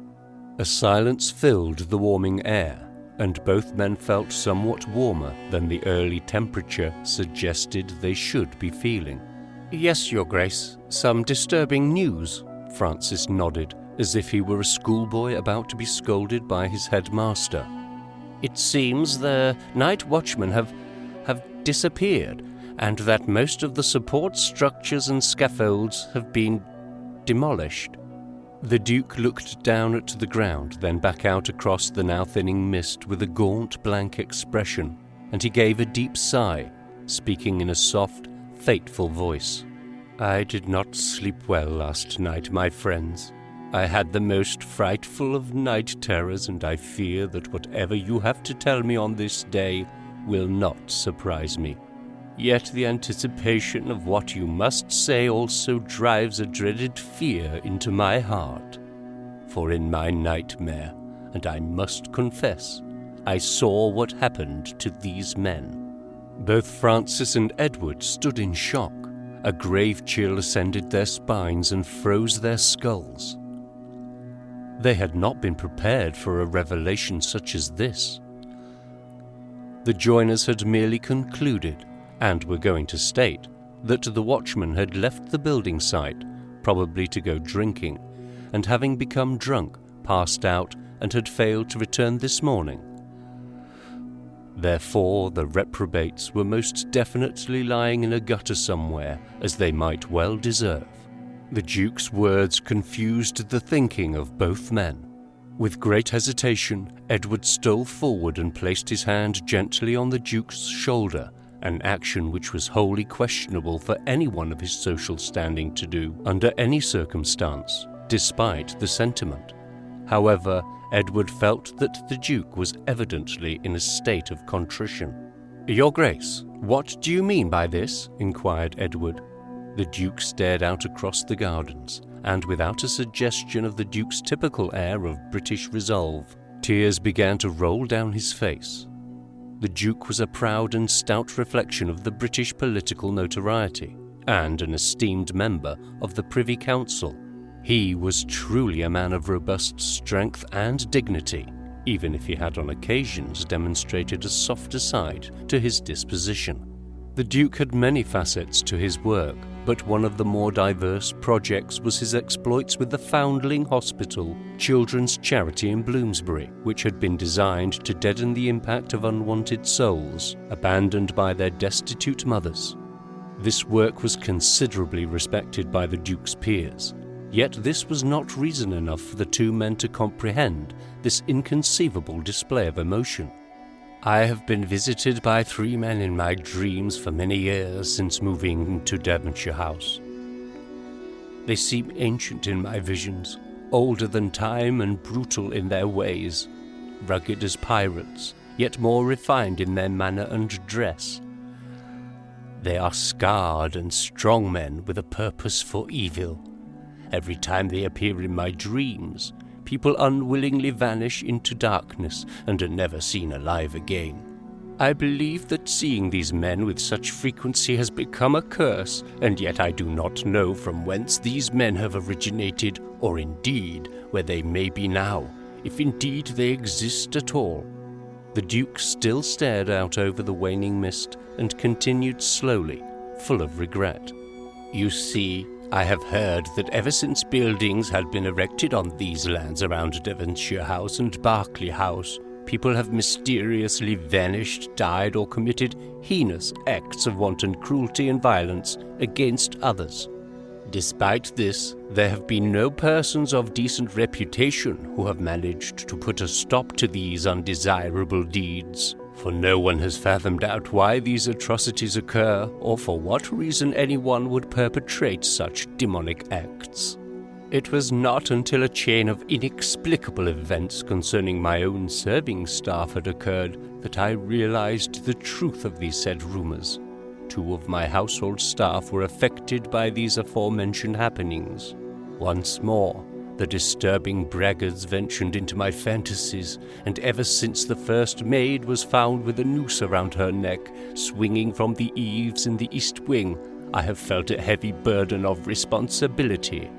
A silence filled the warming air, and both men felt somewhat warmer than the early temperature suggested they should be feeling. "Yes, Your Grace, some disturbing news," Francis nodded, as if he were a schoolboy about to be scolded by his headmaster. "It seems the night watchmen have disappeared, and that most of the support structures and scaffolds have been demolished." The Duke looked down at the ground, then back out across the now thinning mist with a gaunt, blank expression, and he gave a deep sigh, speaking in a soft, fateful voice. "I did not sleep well last night, my friends. I had the most frightful of night terrors, and I fear that whatever you have to tell me on this day will not surprise me. Yet the anticipation of what you must say also drives a dreaded fear into my heart. For in my nightmare, and I must confess, I saw what happened to these men." Both Francis and Edward stood in shock. A grave chill ascended their spines and froze their skulls. They had not been prepared for a revelation such as this. The joiners had merely concluded, and were going to state, that the watchman had left the building site, probably to go drinking, and having become drunk, passed out and had failed to return this morning. Therefore, the reprobates were most definitely lying in a gutter somewhere, as they might well deserve. The Duke's words confused the thinking of both men. With great hesitation, Edward stole forward and placed his hand gently on the Duke's shoulder, an action which was wholly questionable for anyone of his social standing to do under any circumstance, despite the sentiment. However, Edward felt that the Duke was evidently in a state of contrition. "Your Grace, what do you mean by this?" inquired Edward. The Duke stared out across the gardens, and without a suggestion of the Duke's typical air of British resolve, tears began to roll down his face. The Duke was a proud and stout reflection of the British political notoriety, and an esteemed member of the Privy Council. He was truly a man of robust strength and dignity, even if he had on occasions demonstrated a softer side to his disposition. The Duke had many facets to his work, but one of the more diverse projects was his exploits with the Foundling Hospital, children's charity in Bloomsbury, which had been designed to deaden the impact of unwanted souls, abandoned by their destitute mothers. This work was considerably respected by the Duke's peers. Yet this was not reason enough for the two men to comprehend this inconceivable display of emotion. I have been visited by 3 men in my dreams for many years since moving to Devonshire House. They seem ancient in my visions, older than time and brutal in their ways, rugged as pirates, yet more refined in their manner and dress. They are scarred and strong men with a purpose for evil. Every time they appear in my dreams, people unwillingly vanish into darkness and are never seen alive again. I believe that seeing these men with such frequency has become a curse, and yet I do not know from whence these men have originated, or indeed where they may be now, if indeed they exist at all. The Duke still stared out over the waning mist and continued slowly, full of regret. You see, I have heard that ever since buildings had been erected on these lands around Devonshire House and Berkeley House, people have mysteriously vanished, died, or committed heinous acts of wanton cruelty and violence against others. Despite this, there have been no persons of decent reputation who have managed to put a stop to these undesirable deeds, for no one has fathomed out why these atrocities occur or for what reason anyone would perpetrate such demonic acts. It was not until a chain of inexplicable events concerning my own serving staff had occurred that I realized the truth of these said rumors. 2 of my household staff were affected by these aforementioned happenings. Once more, the disturbing braggarts ventured into my fantasies, and ever since the first maid was found with a noose around her neck, swinging from the eaves in the east wing, I have felt a heavy burden of responsibility.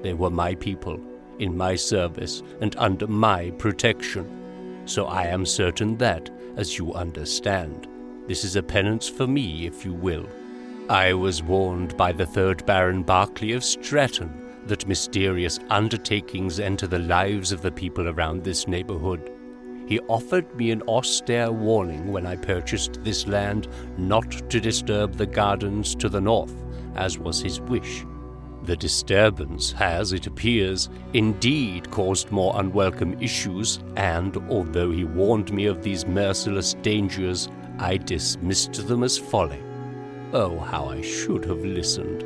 They were my people, in my service, and under my protection. So I am certain that, as you understand, this is a penance for me, if you will. I was warned by the 3rd Baron Berkeley of Stratton that mysterious undertakings enter the lives of the people around this neighborhood. He offered me an austere warning when I purchased this land not to disturb the gardens to the north, as was his wish. The disturbance has, it appears, indeed caused more unwelcome issues, and although he warned me of these merciless dangers, I dismissed them as folly. Oh, how I should have listened.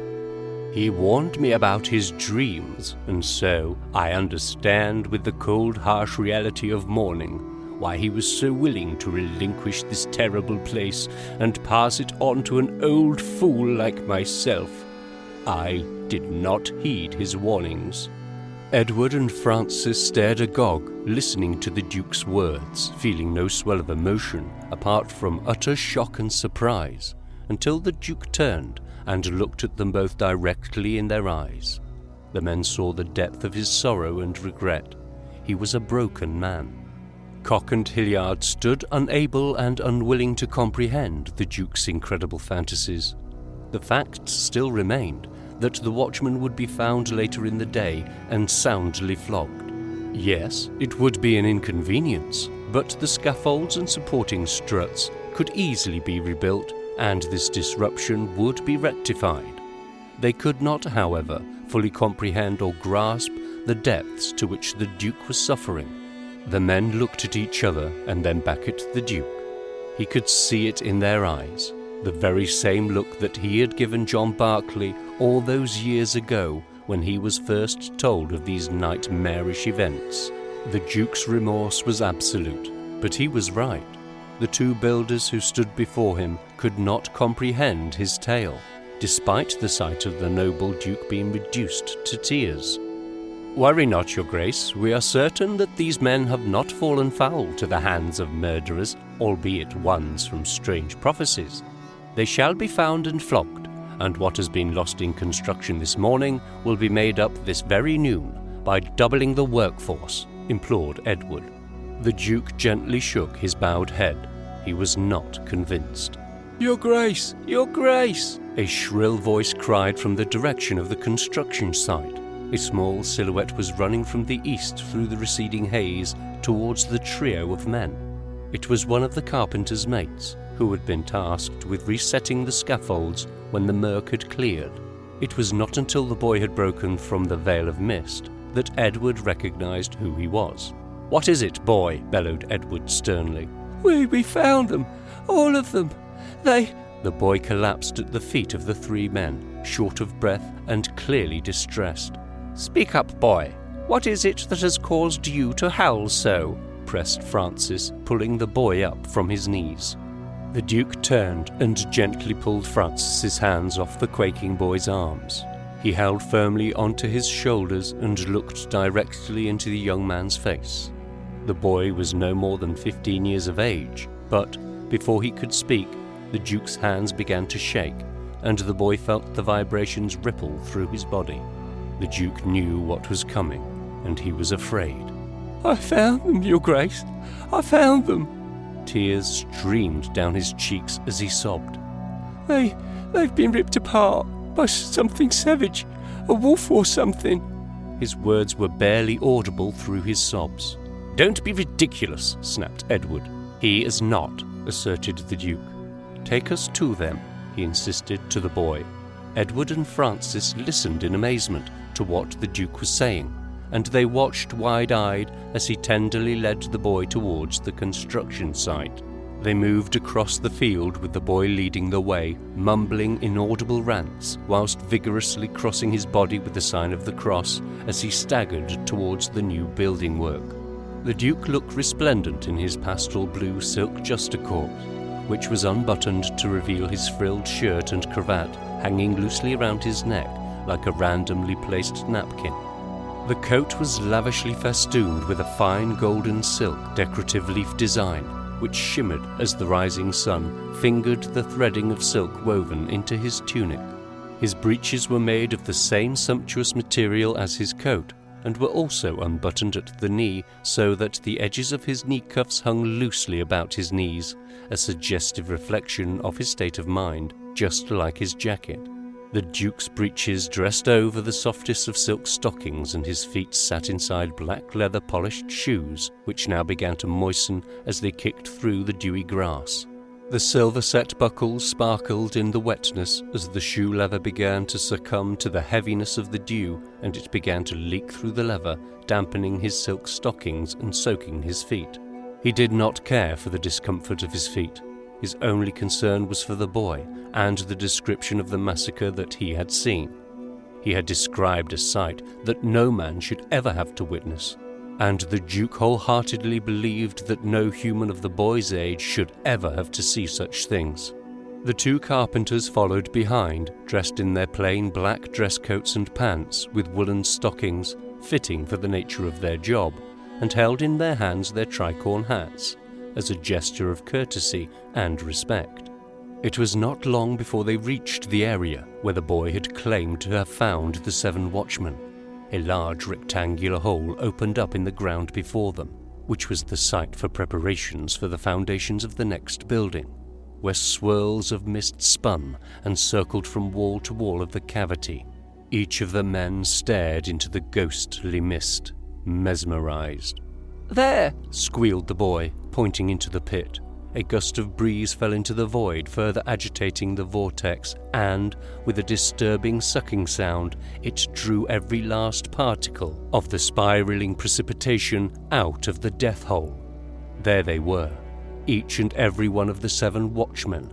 He warned me about his dreams, and so I understand with the cold, harsh reality of morning why he was so willing to relinquish this terrible place and pass it on to an old fool like myself. I did not heed his warnings. Edward and Francis stared agog, listening to the Duke's words, feeling no swell of emotion apart from utter shock and surprise, until the Duke turned and looked at them both directly in their eyes. The men saw the depth of his sorrow and regret. He was a broken man. Cock and Hilliard stood unable and unwilling to comprehend the Duke's incredible fantasies. The fact still remained that the watchman would be found later in the day and soundly flogged. Yes, it would be an inconvenience, but the scaffolds and supporting struts could easily be rebuilt, and this disruption would be rectified. They could not, however, fully comprehend or grasp the depths to which the Duke was suffering. The men looked at each other and then back at the Duke. He could see it in their eyes, the very same look that he had given John Berkeley all those years ago when he was first told of these nightmarish events. The Duke's remorse was absolute, but he was right. The 2 builders who stood before him could not comprehend his tale, despite the sight of the noble Duke being reduced to tears. Worry not, your grace. We are certain that these men have not fallen foul to the hands of murderers, albeit ones from strange prophecies. They shall be found and flogged, and what has been lost in construction this morning will be made up this very noon by doubling the workforce, implored Edward. The Duke gently shook his bowed head. He was not convinced. Your Grace! Your Grace! A shrill voice cried from the direction of the construction site. A small silhouette was running from the east through the receding haze towards the trio of men. It was one of the carpenter's mates, who had been tasked with resetting the scaffolds when the murk had cleared. It was not until the boy had broken from the veil of mist that Edward recognised who he was. "What is it, boy?" bellowed Edward sternly. We found them, all of them. The boy collapsed at the feet of the three men, short of breath and clearly distressed. "Speak up, boy. What is it that has caused you to howl so?" pressed Francis, pulling the boy up from his knees. The Duke turned and gently pulled Francis's hands off the quaking boy's arms. He held firmly onto his shoulders and looked directly into the young man's face. The boy was no more than 15 years of age, but before he could speak, the Duke's hands began to shake, and the boy felt the vibrations ripple through his body. The Duke knew what was coming, and he was afraid. "I found them, Your Grace. I found them." Tears streamed down his cheeks as he sobbed. They've been ripped apart by something savage, a wolf or something." His words were barely audible through his sobs. "Don't be ridiculous," snapped Edward. "He is not," asserted the Duke. "Take us to them," he insisted to the boy. Edward and Francis listened in amazement to what the Duke was saying, and they watched wide-eyed as he tenderly led the boy towards the construction site. They moved across the field with the boy leading the way, mumbling inaudible rants, whilst vigorously crossing his body with the sign of the cross as he staggered towards the new building work. The Duke looked resplendent in his pastel blue silk justacorps, which was unbuttoned to reveal his frilled shirt and cravat hanging loosely around his neck like a randomly placed napkin. The coat was lavishly festooned with a fine golden silk decorative leaf design, which shimmered as the rising sun fingered the threading of silk woven into his tunic. His breeches were made of the same sumptuous material as his coat, and were also unbuttoned at the knee so that the edges of his knee cuffs hung loosely about his knees, a suggestive reflection of his state of mind, just like his jacket. The Duke's breeches dressed over the softest of silk stockings, and his feet sat inside black leather-polished shoes, which now began to moisten as they kicked through the dewy grass. The silver-set buckles sparkled in the wetness as the shoe leather began to succumb to the heaviness of the dew, and it began to leak through the leather, dampening his silk stockings and soaking his feet. He did not care for the discomfort of his feet. His only concern was for the boy and the description of the massacre that he had seen. He had described a sight that no man should ever have to witness, and the Duke wholeheartedly believed that no human of the boy's age should ever have to see such things. The two carpenters followed behind, dressed in their plain black dress coats and pants, with woolen stockings, fitting for the nature of their job, and held in their hands their tricorn hats, as a gesture of courtesy and respect. It was not long before they reached the area where the boy had claimed to have found the 7 watchmen. A large rectangular hole opened up in the ground before them, which was the site for preparations for the foundations of the next building, where swirls of mist spun and circled from wall to wall of the cavity. Each of the men stared into the ghostly mist, mesmerized. "There!" squealed the boy, pointing into the pit. A gust of breeze fell into the void, further agitating the vortex, and, with a disturbing sucking sound, it drew every last particle of the spiraling precipitation out of the death hole. There they were, each and every one of the 7 watchmen,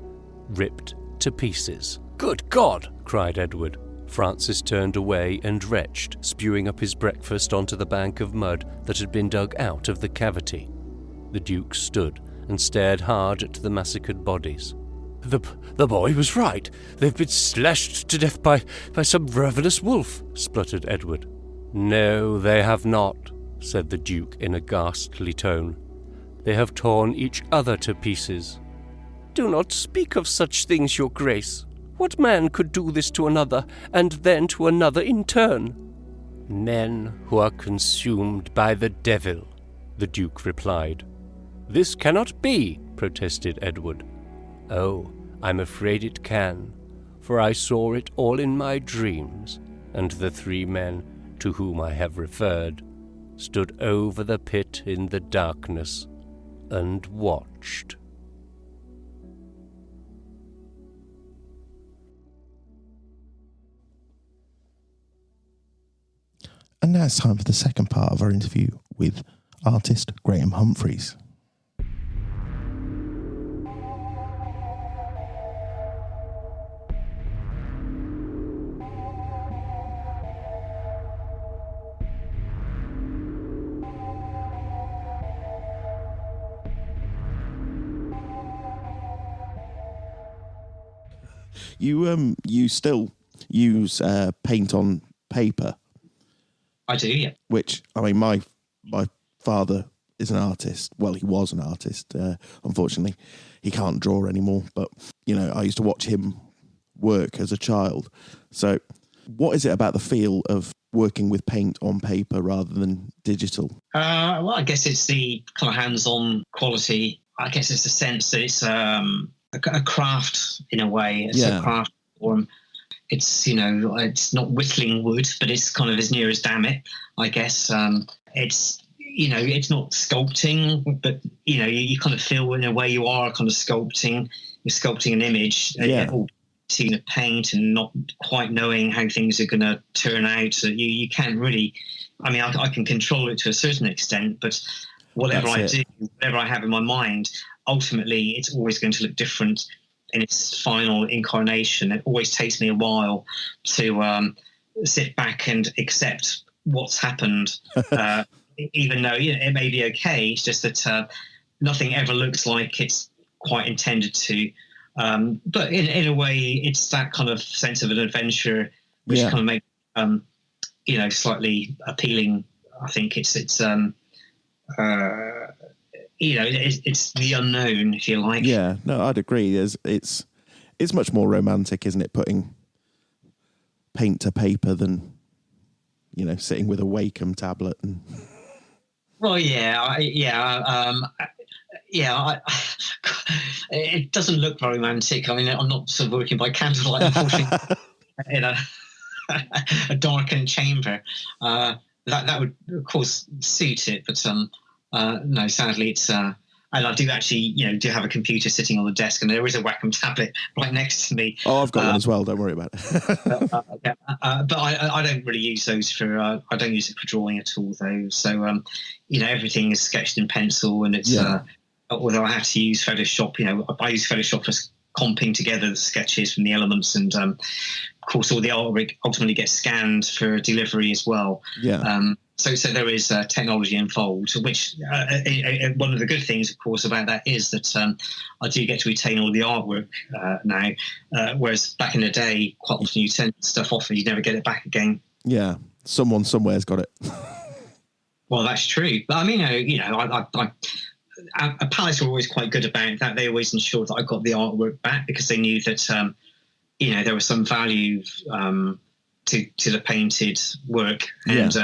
ripped to pieces. "Good God!" cried Edward. Francis turned away and retched, spewing up his breakfast onto the bank of mud that had been dug out of the cavity. The Duke stood and stared hard at the massacred bodies. The boy was right. They've been slashed to death by some ravenous wolf," spluttered Edward. "No, they have not," said the Duke in a ghastly tone. "They have torn each other to pieces." "Do not speak of such things, Your Grace. What man could do this to another, and then to another in turn?" "Men who are consumed by the devil," the Duke replied. "This cannot be," protested Edward. "Oh, I'm afraid it can, for I saw it all in my dreams, and the 3 men to whom I have referred stood over the pit in the darkness and watched." And now it's time for the second part of our interview with artist Graham Humphreys. You still use paint on paper? I do, yeah. Which, I mean, my father is an artist. Well, he was an artist. Unfortunately, he can't draw anymore. But, you know, I used to watch him work as a child. So what is it about the feel of working with paint on paper rather than digital? Well, I guess it's the kind of hands-on quality. I guess it's the sense that it's a craft in a way. It's a craft form. It's, you know, it's not whittling wood, but it's kind of as near as damn it, I guess. It's, you know, it's not sculpting, but, you know, you kind of feel in a way you are kind of sculpting. You're sculpting an image, all seeing the paint and not quite knowing how things are going to turn out. So you can't really, I mean, I can control it to a certain extent, but whatever I do, whatever I have in my mind, ultimately it's always going to look different in its final incarnation. It always takes me a while to sit back and accept what's happened, even though, you know, it may be okay. It's just that nothing ever looks like it's quite intended to. But in a way, it's that kind of sense of an adventure which kind of makes, you know, slightly appealing. I think it's you know, it's the unknown, if you like. Yeah, no, I'd agree. It's much more romantic, isn't it, putting paint to paper than, you know, sitting with a Wacom tablet and. Well, it doesn't look very romantic. I mean, I'm not sort of working by candlelight, unfortunately, in a darkened chamber. That would, of course, suit it, but no, sadly, it's. And I do actually, you know, do have a computer sitting on the desk, and there is a Wacom tablet right next to me. Oh, I've got one as well. Don't worry about it. But I don't really use those for. I don't use it for drawing at all, though. So, you know, everything is sketched in pencil, and it's. Although I have to use Photoshop, you know, I use Photoshop for comping together the sketches from the elements, and of course, all the artwork ultimately gets scanned for delivery as well. Yeah. So there is technology involved, which one of the good things, of course, about that is that I do get to retain all the artwork now, whereas back in the day, quite often you send stuff off and you never get it back again. Yeah, someone somewhere's got it. Well, that's true. But I mean, you know, a palace were always quite good about that. They always ensured that I got the artwork back because they knew that, you know, there was some value to the painted work, and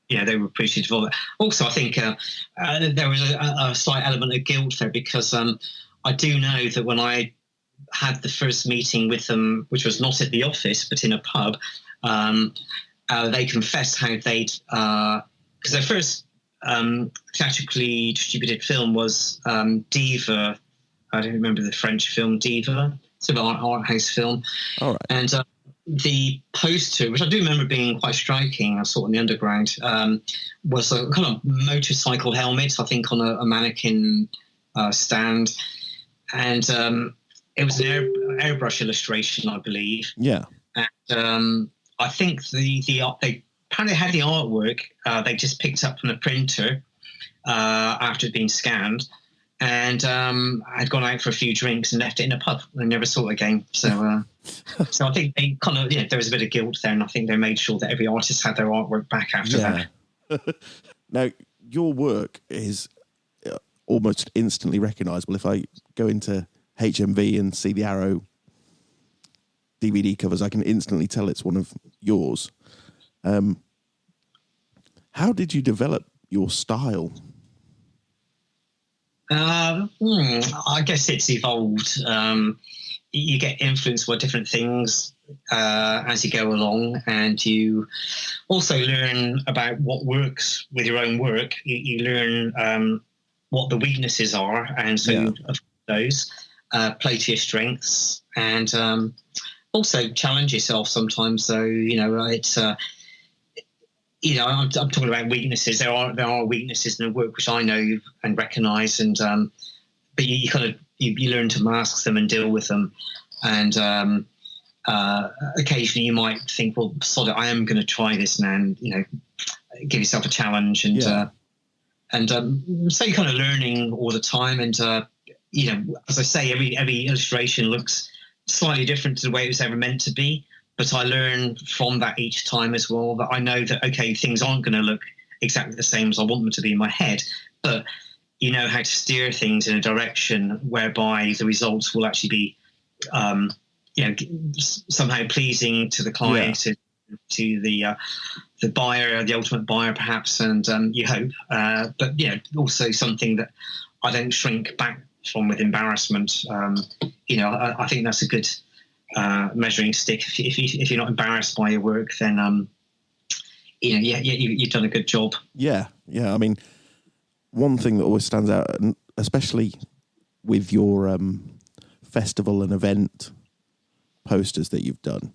you know, they were appreciative of it. Also, I think there was a slight element of guilt there because I do know that when I had the first meeting with them, which was not at the office but in a pub, they confessed how they'd because their first theatrically distributed film was Diva. I don't remember the French film Diva. It's an art house film. All right. And the poster, which I do remember being quite striking, I saw it in the underground, was a kind of motorcycle helmet, I think, on a mannequin stand. And it was an airbrush illustration, I believe. Yeah. And I think they apparently had the artwork. They just picked up from the printer after it had been scanned, and I'd gone out for a few drinks and left it in a pub and never saw it again. So so I think they kind of, you know, there was a bit of guilt there, and I think they made sure that every artist had their artwork back after that. Now, your work is almost instantly recognisable. If I go into HMV and see the Arrow DVD covers, I can instantly tell it's one of yours. How did you develop your style? I guess it's evolved. You get influenced by different things as you go along, and you also learn about what works with your own work. You learn what the weaknesses are, and so those play to your strengths, and also challenge yourself sometimes. So, you know, it's I'm talking about weaknesses. There are weaknesses in the work which I know and recognise, and but you kind of you learn to mask them and deal with them. And occasionally you might think, well, sod it, I am going to try this now, and give yourself a challenge, and so you're kind of learning all the time. And as I say, every illustration looks slightly different to the way it was ever meant to be. But I learn from that each time as well, that I know that, okay, things aren't going to look exactly the same as I want them to be in my head, but you know how to steer things in a direction whereby the results will actually be, somehow pleasing to the client, to the buyer, the ultimate buyer, perhaps, and you hope. But also something that I don't shrink back from with embarrassment. I think that's a good measuring stick. If you're not embarrassed by your work, then you've done a good job. Yeah. I mean, one thing that always stands out, especially with your festival and event posters that you've done,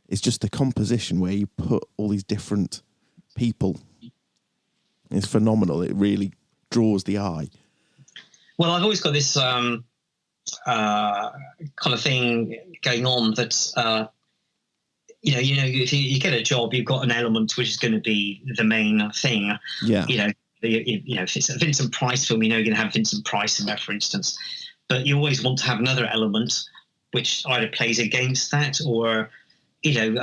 is just the composition where you put all these different people. It's phenomenal. It really draws the eye. Well, I've always got this kind of thing going on that if you get a job, you've got an element which is going to be the main thing. If it's a Vincent Price film, you're going to have Vincent Price in there, for instance, but you always want to have another element which either plays against that or gives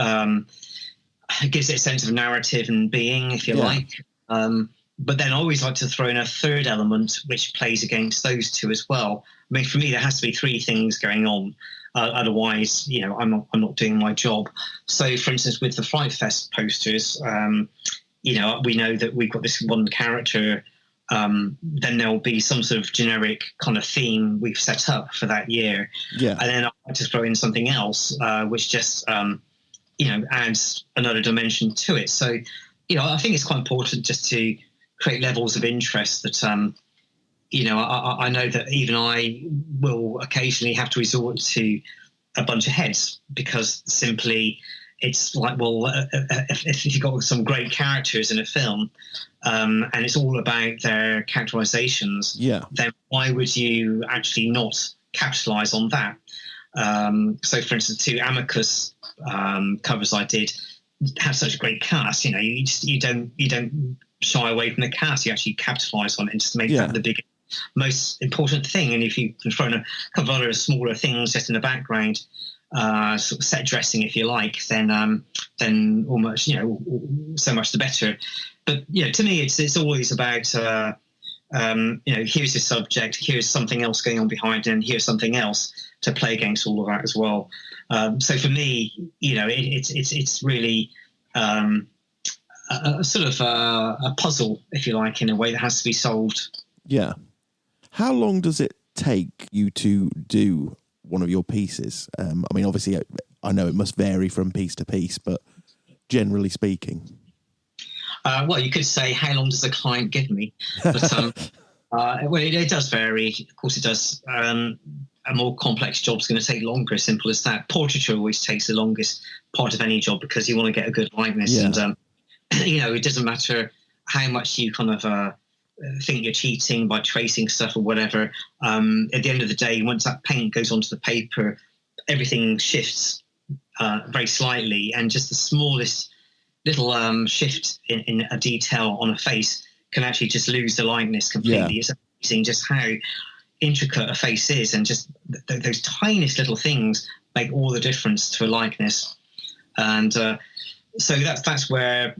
it a sense of narrative and being, if you like. But then I always like to throw in a third element which plays against those two as well. I mean, for me, there has to be three things going on. Otherwise, I'm not doing my job. So, for instance, with the Fright Fest posters, we know that we've got this one character. Then there'll be some sort of generic kind of theme we've set up for that year. And then I like to throw in something else, which just, adds another dimension to it. So, I think it's quite important just to create levels of interest that, I know that even I will occasionally have to resort to a bunch of heads, because simply it's like, well, if you've got some great characters in a film and it's all about their characterizations, then why would you actually not capitalize on that? So, for instance, two Amicus covers I did have such a great cast. You don't shy away from the cast. You actually capitalize on it and just make that the big, most important thing. And if you can throw in a couple of other smaller things just in the background, sort of set dressing, if you like, then almost so much the better. But to me, it's always about here's the subject, here's something else going on behind it, and here's something else to play against all of that as well. So for me, it's really a sort of a puzzle, if you like, in a way that has to be solved. Yeah. How long does it take you to do one of your pieces? I mean, obviously, I know it must vary from piece to piece, but generally speaking. Well, you could say, how long does the client give me? But well, it does vary. Of course, it does. A more complex job's going to take longer, as simple as that. Portraiture always takes the longest part of any job because you want to get a good likeness. And, it doesn't matter how much you kind of think you're cheating by tracing stuff or whatever. At the end of the day, once that paint goes onto the paper, everything shifts very slightly, and just the smallest little shift in a detail on a face can actually just lose the likeness completely. It's amazing just how intricate a face is, and just those tiniest little things make all the difference to a likeness. And so that's where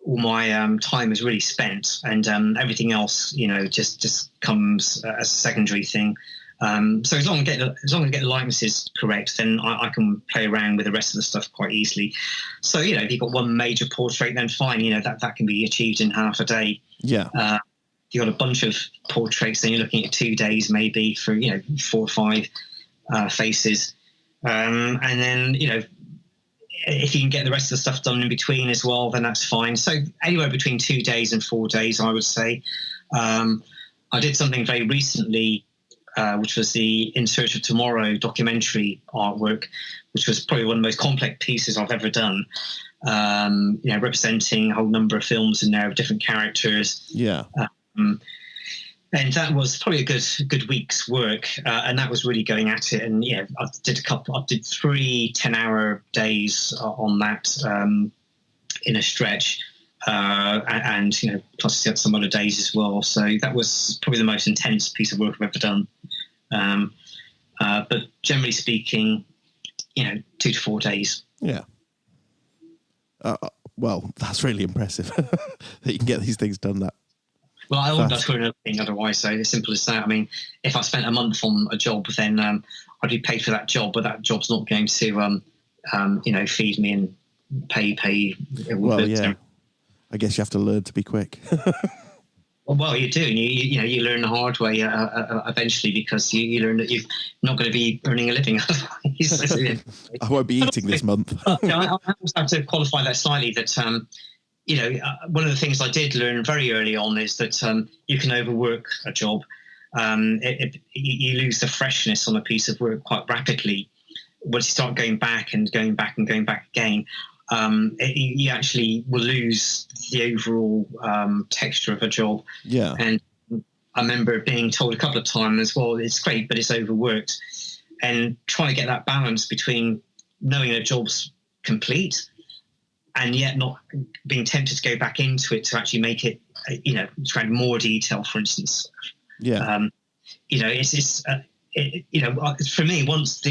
all my time is really spent, and everything else, just comes as a secondary thing. So as long as I get the likenesses correct, then I can play around with the rest of the stuff quite easily. So if you've got one major portrait, then fine, that can be achieved in half a day. You've got a bunch of portraits, then you're looking at 2 days maybe for 4 or 5 faces, and then if you can get the rest of the stuff done in between as well, then that's fine. So anywhere between 2 days and 4 days, I would say. I did something very recently which was the In Search of Tomorrow documentary artwork, which was probably one of the most complex pieces I've ever done. Representing a whole number of films in there with different characters. Yeah. And that was probably a good week's work, and that was really going at it. And I did 3 10-hour days on that in a stretch, and plus some other days as well. So that was probably the most intense piece of work I've ever done. But generally speaking, 2 to 4 days. Yeah. Well, that's really impressive that you can get these things done that. Well, I wouldn't ask for another thing otherwise, so as simple as that. I mean, if I spent a month on a job, then I'd be paid for that job, but that job's not going to, feed me and pay. Well, yeah. I guess you have to learn to be quick. Well, you do. And you learn the hard way eventually, because you learn that you're not going to be earning a living. I won't be eating this month. I also have to qualify that slightly, that one of the things I did learn very early on is that you can overwork a job. You lose the freshness on a piece of work quite rapidly. Once you start going back and going back and going back again, you actually will lose the overall texture of a job. Yeah. And I remember being told a couple of times, well, it's great, but it's overworked. And trying to get that balance between knowing a job's complete and yet not being tempted to go back into it to actually make it, to add more detail, for instance. Yeah. For me, once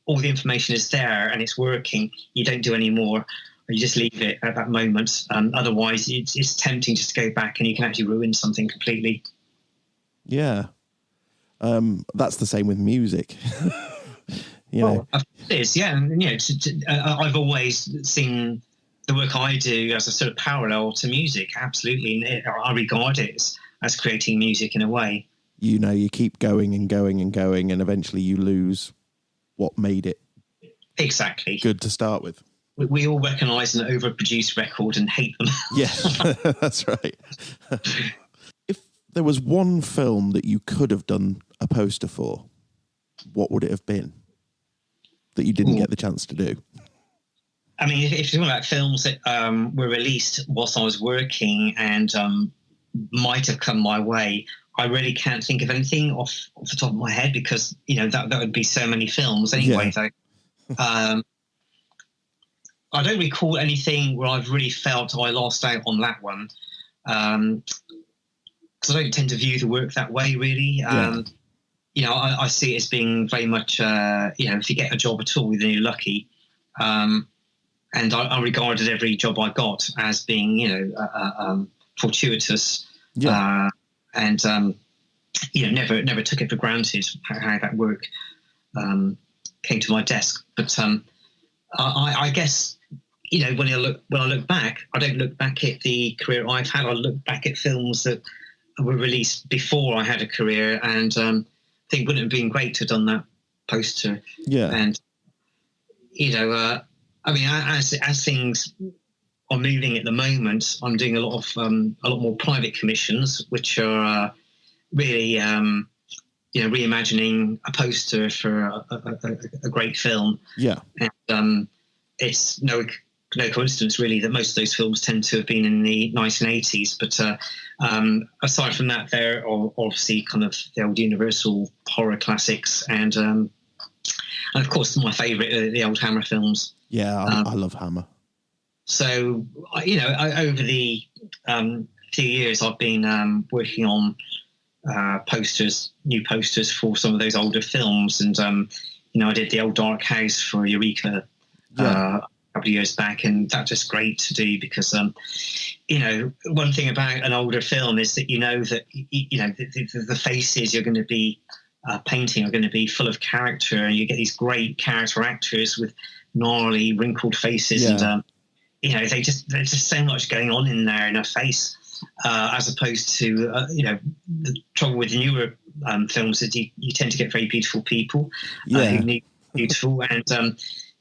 all the information is there and it's working, you don't do any more, or you just leave it at that moment. Otherwise, it's tempting just to go back, and you can actually ruin something completely. Yeah. That's the same with music. It is, yeah. And, I've always seen the work I do as a sort of parallel to music, absolutely. And I regard it as creating music in a way. You keep going and going and going, and eventually you lose what made it exactly good to start with. We all recognise an overproduced record and hate them. Yeah, that's right. If there was one film that you could have done a poster for, what would it have been that you didn't get the chance to do? I mean, if you're talking about films that were released whilst I was working and might have come my way, I really can't think of anything off the top of my head, because that would be so many films anyway. Yeah. Though, I don't recall anything where I've really felt I lost out on that one, because I don't tend to view the work that way, really. I see it as being very much, if you get a job at all, then you're lucky. And I regarded every job I got as being, fortuitous. Yeah. And never took it for granted how that work came to my desk. But I guess when I look back, I don't look back at the career I've had. I look back at films that were released before I had a career, and I think wouldn't it have been great to have done that poster. Yeah. And as things are moving at the moment, I'm doing a lot more private commissions, which are really, reimagining a poster for a great film. Yeah. And it's no coincidence, really, that most of those films tend to have been in the 1980s. But aside from that, they're obviously kind of the old Universal horror classics, and of course, my favourite are the old Hammer films. Yeah, I love Hammer. So, over the few years, I've been working on new posters for some of those older films. And, I did the old Dark House for Eureka a couple of years back, and that's just great to do because, one thing about an older film is that the faces you're going to be painting are going to be full of character, and you get these great character actors with gnarly, wrinkled faces. Yeah. And, there's just so much going on in there in a face, as opposed to, the trouble with newer films is you tend to get very beautiful people who need beautiful, and,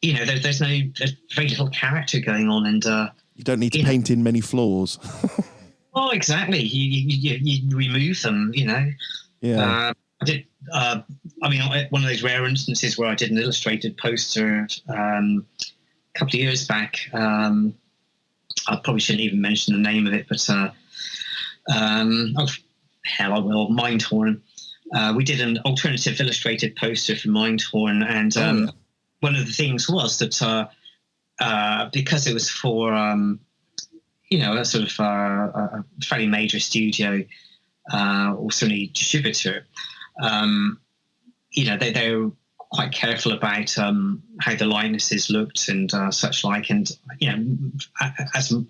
there's very little character going on, and you don't need to paint in many flaws. Oh, exactly. You remove them, Yeah. I did I mean, one of those rare instances where I did an illustrated poster a couple of years back. I probably shouldn't even mention the name of it, but oh hell, I will. Mindhorn. We did an alternative illustrated poster for Mindhorn, and one of the things was that because it was for a sort of a fairly major studio or certainly distributor, they were quite careful about how the likenesses looked and such like. And as an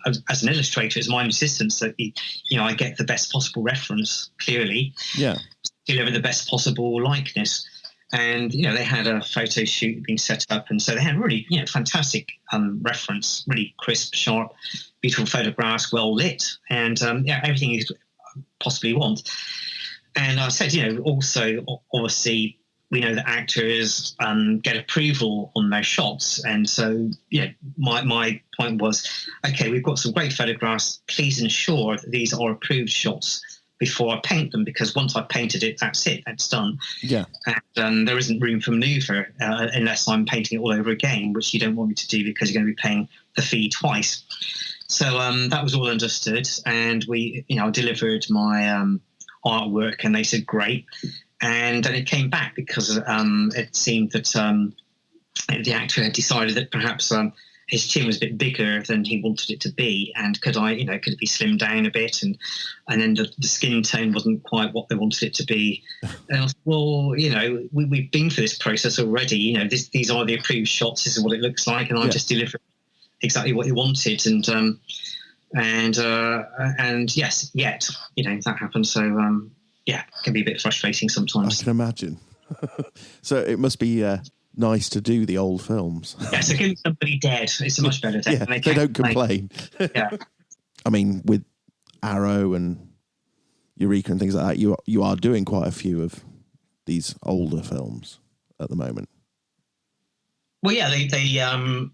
illustrator, it's my insistence that I get the best possible reference, clearly. Yeah. Deliver the best possible likeness. And they had a photo shoot being set up, and so they had really fantastic reference, really crisp, sharp, beautiful photographs, well lit, and everything you could possibly want. And I said, also obviously we know that actors get approval on their shots, and so my point was, okay, we've got some great photographs. Please ensure that these are approved shots before I paint them, because once I've painted it, that's it, that's done. Yeah. And there isn't room for manoeuvre unless I'm painting it all over again, which you don't want me to do because you're going to be paying the fee twice. So that was all understood, and I delivered my artwork, and they said great. And then it came back because it seemed that the actor had decided that perhaps his chin was a bit bigger than he wanted it to be, and could it be slimmed down a bit, and then the skin tone wasn't quite what they wanted it to be. And I was, well, we've been through this process already. These are the approved shots. This is what it looks like, and I just delivered exactly what you wanted. And yes, yet that happened. So it can be a bit frustrating sometimes. I can imagine. So it must be nice to do the old films. Yeah, so give somebody dead. It's a much better death. Yeah, they don't complain. Yeah. I mean, with Arrow and Eureka and things like that, you are doing quite a few of these older films at the moment. Well, yeah, they are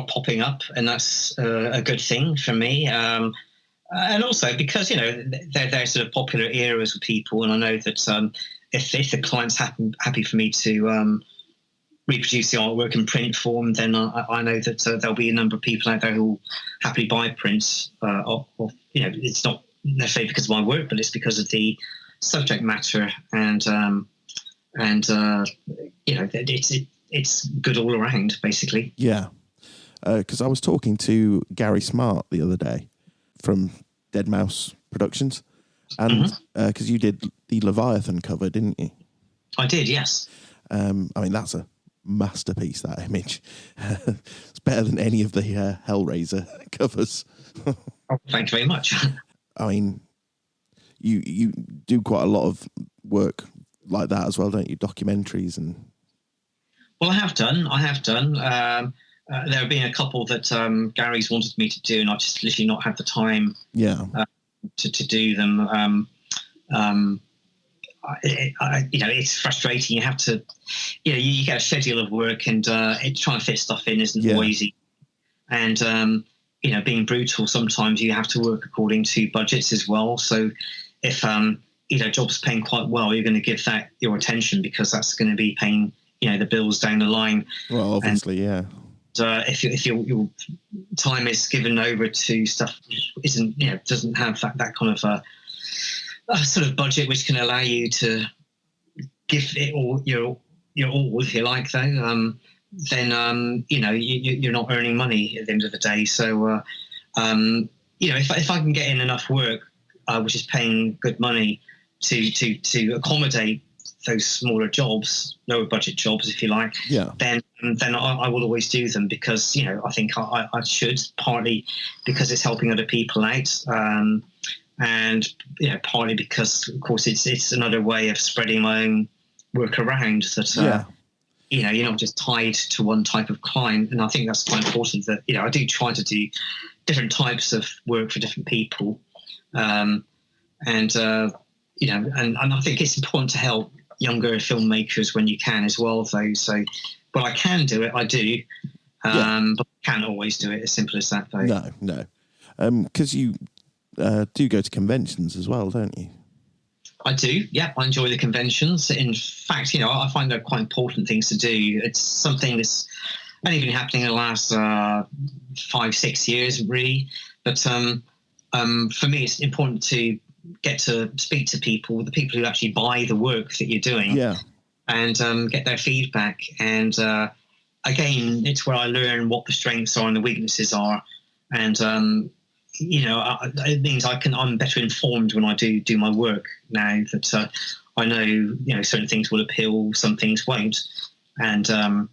popping up, and that's a good thing for me. And also because they're sort of popular eras with people, and I know that if the client's happy for me to reproduce the artwork in print form, then I know that there'll be a number of people out there who will happily buy prints. It's not necessarily because of my work, but it's because of the subject matter, and it's good all around, basically. Yeah, because I was talking to Gary Smart the other day from Dead Mouse Productions, and because you did the Leviathan cover, didn't you? I did, yes. I mean, that's a masterpiece, that image. It's better than any of the Hellraiser covers. Oh, thank you very much. I mean, you do quite a lot of work like that as well, don't you? Documentaries and... Well, I have done. There have been a couple that Gary's wanted me to do, and I just literally not had the time to do them. It's frustrating. You have to, you get a schedule of work, and trying to fit stuff in isn't always easy. And, being brutal, sometimes you have to work according to budgets as well. So if, job's paying quite well, you're going to give that your attention, because that's going to be paying, the bills down the line. Well, obviously, yeah. If your time is given over to stuff doesn't have that kind of a sort of budget which can allow you to give it all your all, if you like, though, then you're not earning money at the end of the day. So if I can get in enough work, which is paying good money to accommodate those smaller jobs, lower budget jobs, if you like, then I will always do them, because I think I should, partly because it's helping other people out, and partly because, of course, it's another way of spreading my own work around, that you're not just tied to one type of client. And I think that's quite important, that I do try to do different types of work for different people, and I think it's important to help younger filmmakers when you can as well, though. So, but I can do it, I do, but I can't always do it. As simple as that, though. No, because you do go to conventions as well, don't you? I do. Yeah, I enjoy the conventions. In fact, I find they're quite important things to do. It's something that's only been happening in the last 5-6 years, really. But for me, it's important to get to speak to people, the people who actually buy the work that you're doing, and get their feedback. And again, it's where I learn what the strengths are and the weaknesses are, and it means I'm better informed when I do my work now that I know, certain things will appeal, some things won't. And,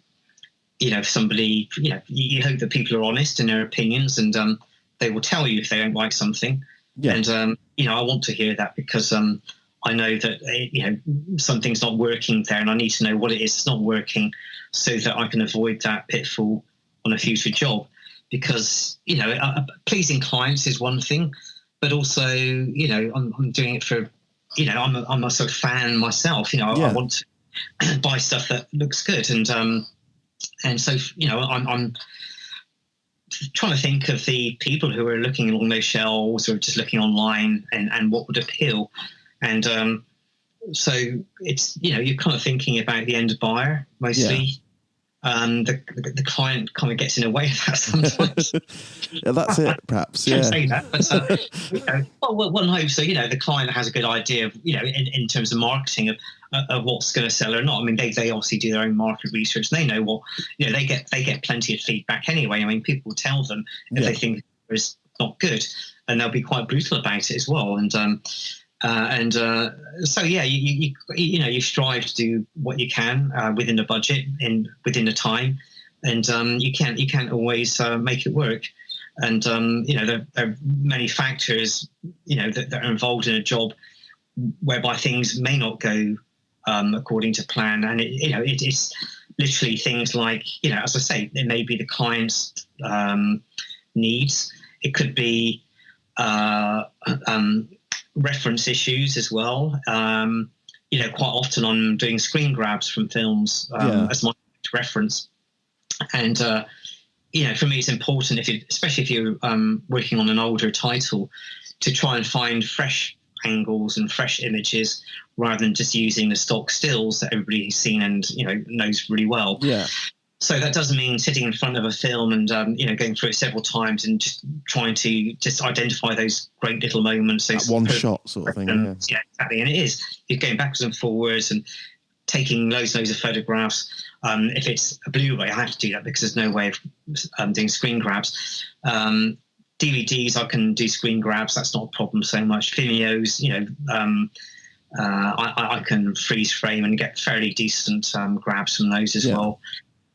if somebody, you hope that people are honest in their opinions, and they will tell you if they don't like something. Yeah. And, I want to hear that because I know that, something's not working there, and I need to know what it is that's not working so that I can avoid that pitfall on a future job. Because, pleasing clients is one thing, but also, I'm doing it for, I'm a sort of fan myself. I want to buy stuff that looks good. And so, I'm trying to think of the people who are looking along those shelves or just looking online and what would appeal. And so it's, you're kind of thinking about the end buyer mostly. Yeah. The client kind of gets in the way of that sometimes. Yeah, that's it, perhaps. Yeah. I say that, but one hopes that the client has a good idea of in terms of marketing of what's going to sell or not. I mean, they obviously do their own market research. They know what they get plenty of feedback anyway. I mean, people tell them if they think it's not good, and they'll be quite brutal about it as well. So you strive to do what you can within the budget and within the time, and you can't always make it work. And there are many factors that are involved in a job whereby things may not go according to plan, and it's literally things like as I say, it may be the client's needs. It could be reference issues as well. Quite often I'm doing screen grabs from films as my reference. And, for me, it's important, especially if you're working on an older title, to try and find fresh angles and fresh images rather than just using the stock stills that everybody's seen and, knows really well. Yeah. So that doesn't mean sitting in front of a film and, going through it several times and just trying to just identify those great little moments. Those one shot sort of thing. Yeah, exactly. And it is. You're going backwards and forwards and taking loads of photographs. If it's a Blu-ray, I have to do that because there's no way of doing screen grabs. DVDs, I can do screen grabs. That's not a problem so much. Vimeos, I can freeze frame and get fairly decent grabs from those as well.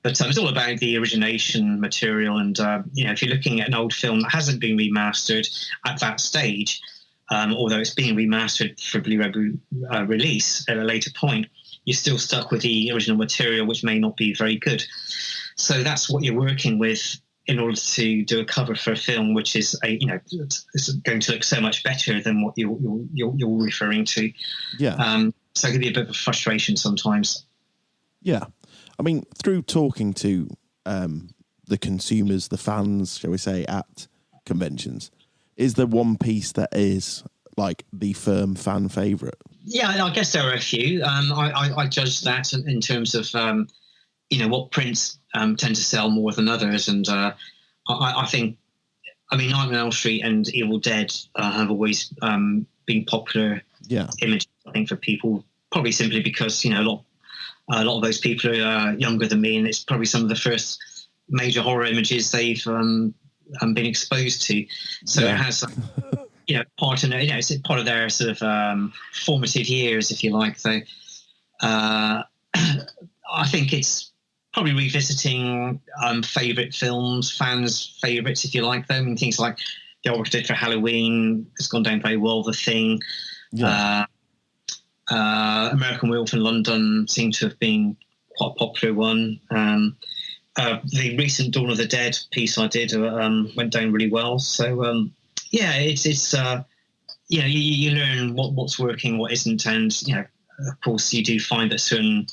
But it's all about the origination material. And, if you're looking at an old film that hasn't been remastered at that stage, although it's being remastered for Blu-ray release at a later point, you're still stuck with the original material, which may not be very good. So that's what you're working with in order to do a cover for a film, which is is going to look so much better than what you're referring to. Yeah. So it can be a bit of a frustration sometimes. Yeah. I mean, through talking to the consumers, the fans, shall we say, at conventions, is there one piece that is like the firm fan favourite? Yeah, I guess there are a few. I judge that in terms of, what prints tend to sell more than others. And I think, Nightmare on Elm Street and Evil Dead have always been popular images, I think, for people, probably simply because, a lot of those people are younger than me, and it's probably some of the first major horror images they've been exposed to. So it has, part in it. It's part of their sort of formative years, if you like. So I think it's probably revisiting favourite films, fans' favourites, if you like them, and things like the Orchid did for Halloween has gone down very well. The Thing. Yeah. American Werewolf in London seemed to have been quite a popular one. The recent Dawn of the Dead piece I did went down really well. So it's you learn what's working, what isn't, and of course you do find that certain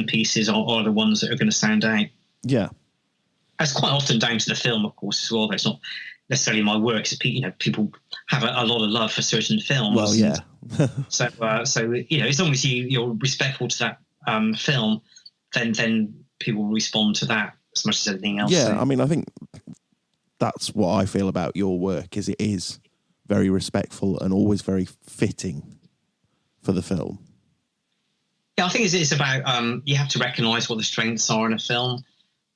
pieces are the ones that are going to stand out. Yeah, that's quite often down to the film, of course, as well. It's not necessarily my work. Because people have a lot of love for certain films. Well, yeah. So as long as you're respectful to that film, then people will respond to that as much as anything else. Yeah, so. I mean, I think that's what I feel about your work, is it is very respectful and always very fitting for the film. Yeah, I think it's about you have to recognise what the strengths are in a film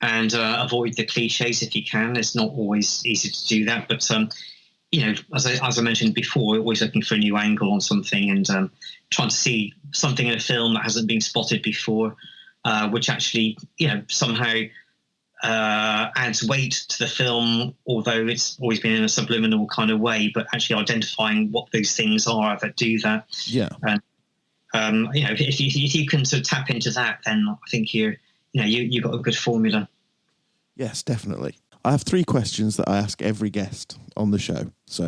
and avoid the cliches if you can. It's not always easy to do that, but as I mentioned before, always looking for a new angle on something and trying to see something in a film that hasn't been spotted before, which actually somehow adds weight to the film, although it's always been in a subliminal kind of way. But actually identifying what those things are that do that. Yeah. If you can sort of tap into that, then I think you've got a good formula. Yes, definitely. I have 3 questions that I ask every guest on the show, so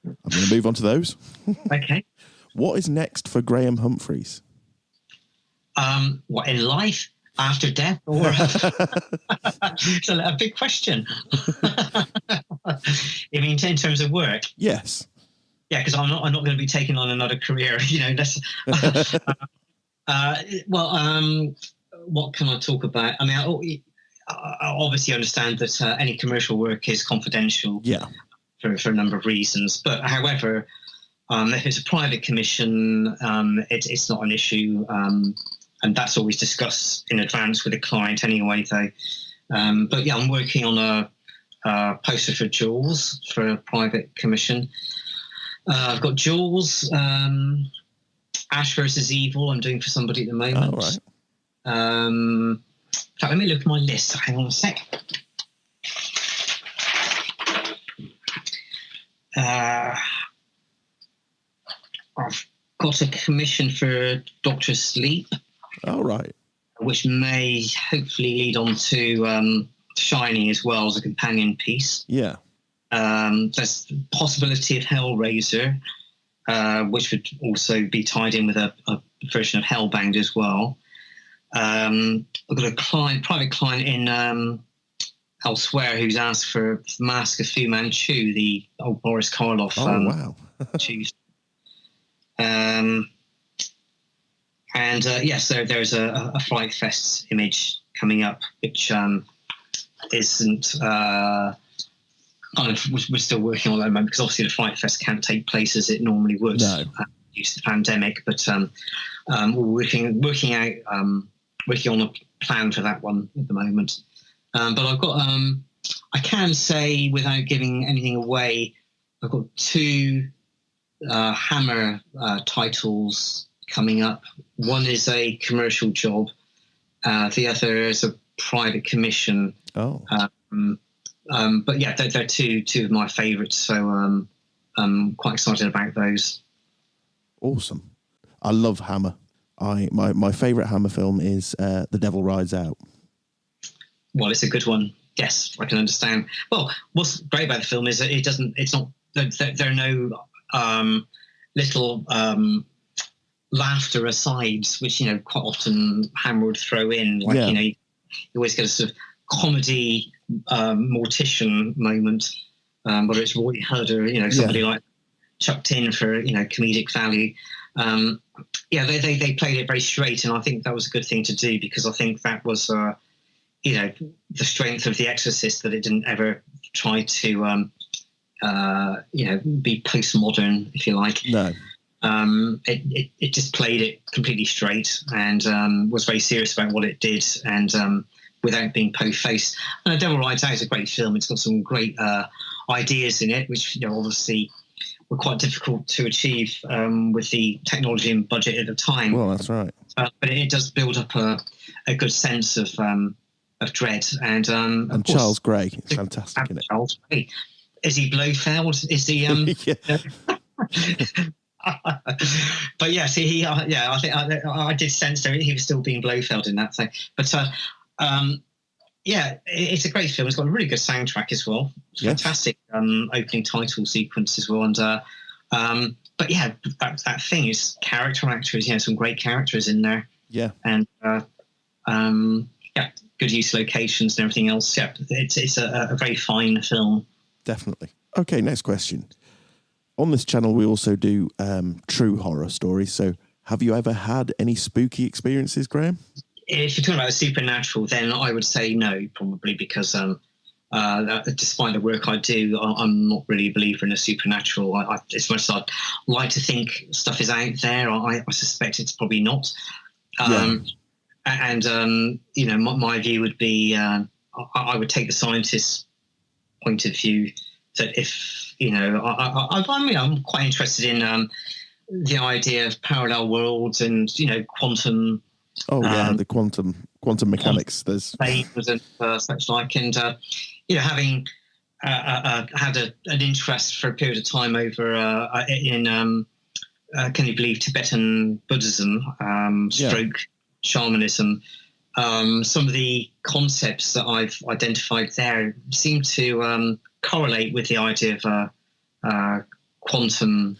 I'm going to move on to those. Okay. What is next for Graham Humphreys? What, in life, after death, or it's a big question. You mean in terms of work? Yes. Yeah, because I'm not going to be taking on another career. What can I talk about? I mean, I obviously understand that any commercial work is confidential. Yeah. For a number of reasons, but however, if it's a private commission, it's not an issue, and that's always discussed in advance with the client anyway. Though, but yeah, I'm working on a poster for Jaws for a private commission. I've got Jaws, Ash versus Evil. I'm doing for somebody at the moment. Oh, right. In fact, let me look at my list. Hang on a sec. I've got a commission for Doctor Sleep. Oh, right. Which may hopefully lead on to Shining as well as a companion piece. Yeah. There's the possibility of Hellraiser, which would also be tied in with a version of Hellbound as well. I've got a private client in elsewhere who's asked for Mask of Fu Manchu, the old Boris Karloff. Wow. Choose. So there's a Fright Fest image coming up, which isn't we're still working on that at the moment, because obviously the Fright Fest can't take place as it normally would due to the pandemic. But we're working on a plan for that one at the moment. But I've got I can say without giving anything away, I've got 2 Hammer titles coming up. One is a commercial job. The other is a private commission. Oh. But yeah, they're two of my favourites. So I'm quite excited about those. Awesome. I love Hammer. My favourite Hammer film is The Devil Rides Out. Well, it's a good one. Yes, I can understand. Well, what's great about the film is that there are no little laughter asides, which quite often Hammer would throw in. You always get a sort of comedy mortician moment, whether it's Roy Hudd or somebody like chucked in for comedic value. They played it very straight, and I think that was a good thing to do, because I think that was the strength of The Exorcist, that it didn't ever try to be postmodern, if you like. No. It just played it completely straight, and was very serious about what it did, and without being po-faced. And Devil Rides Out is a great film. It's got some great ideas in it, which obviously were quite difficult to achieve with the technology and budget at the time. Well, that's right. But it does build up a good sense of dread. And Charles Gray is fantastic in it. Charles Gray. Is he Blofeld? Is he? But yeah, see, I think I did sense that he was still being Blofeld in that thing. But it's a great film. It's got a really good soundtrack as well. Fantastic opening title sequence as well. And but yeah, that thing is character actors. Some great characters in there. Yeah, and good use of locations and everything else. Yeah, it's a very fine film. Definitely. Okay, next question. On this channel, we also do true horror stories. So have you ever had any spooky experiences, Graham? If you're talking about the supernatural, then I would say no, probably, because despite the work I do, I'm not really a believer in the supernatural. As much as I'd like to think stuff is out there, I suspect it's probably not. And my view would be, I would take the scientist's point of view that if, I'm quite interested in the idea of parallel worlds and, quantum. Oh yeah, the quantum mechanics. There's and such like, and having had an interest for a period of time over in can you believe Tibetan Buddhism, stroke shamanism. Some of the concepts that I've identified there seem to correlate with the idea of quantum.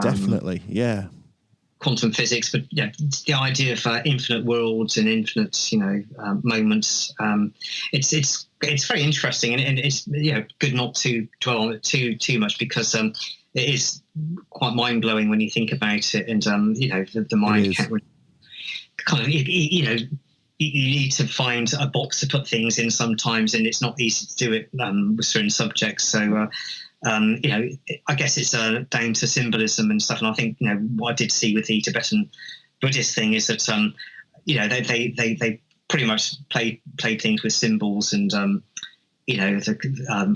Definitely, yeah. Quantum physics, but the idea of infinite worlds and infinite, moments. It's very interesting, and it's good not to dwell on it too much, because it is quite mind blowing when you think about it, and the mind can't really kind of you need to find a box to put things in sometimes, and it's not easy to do it with certain subjects. So. I guess it's down to symbolism and stuff. And I think, what I did see with the Tibetan Buddhist thing is that, they pretty much played things with symbols and, the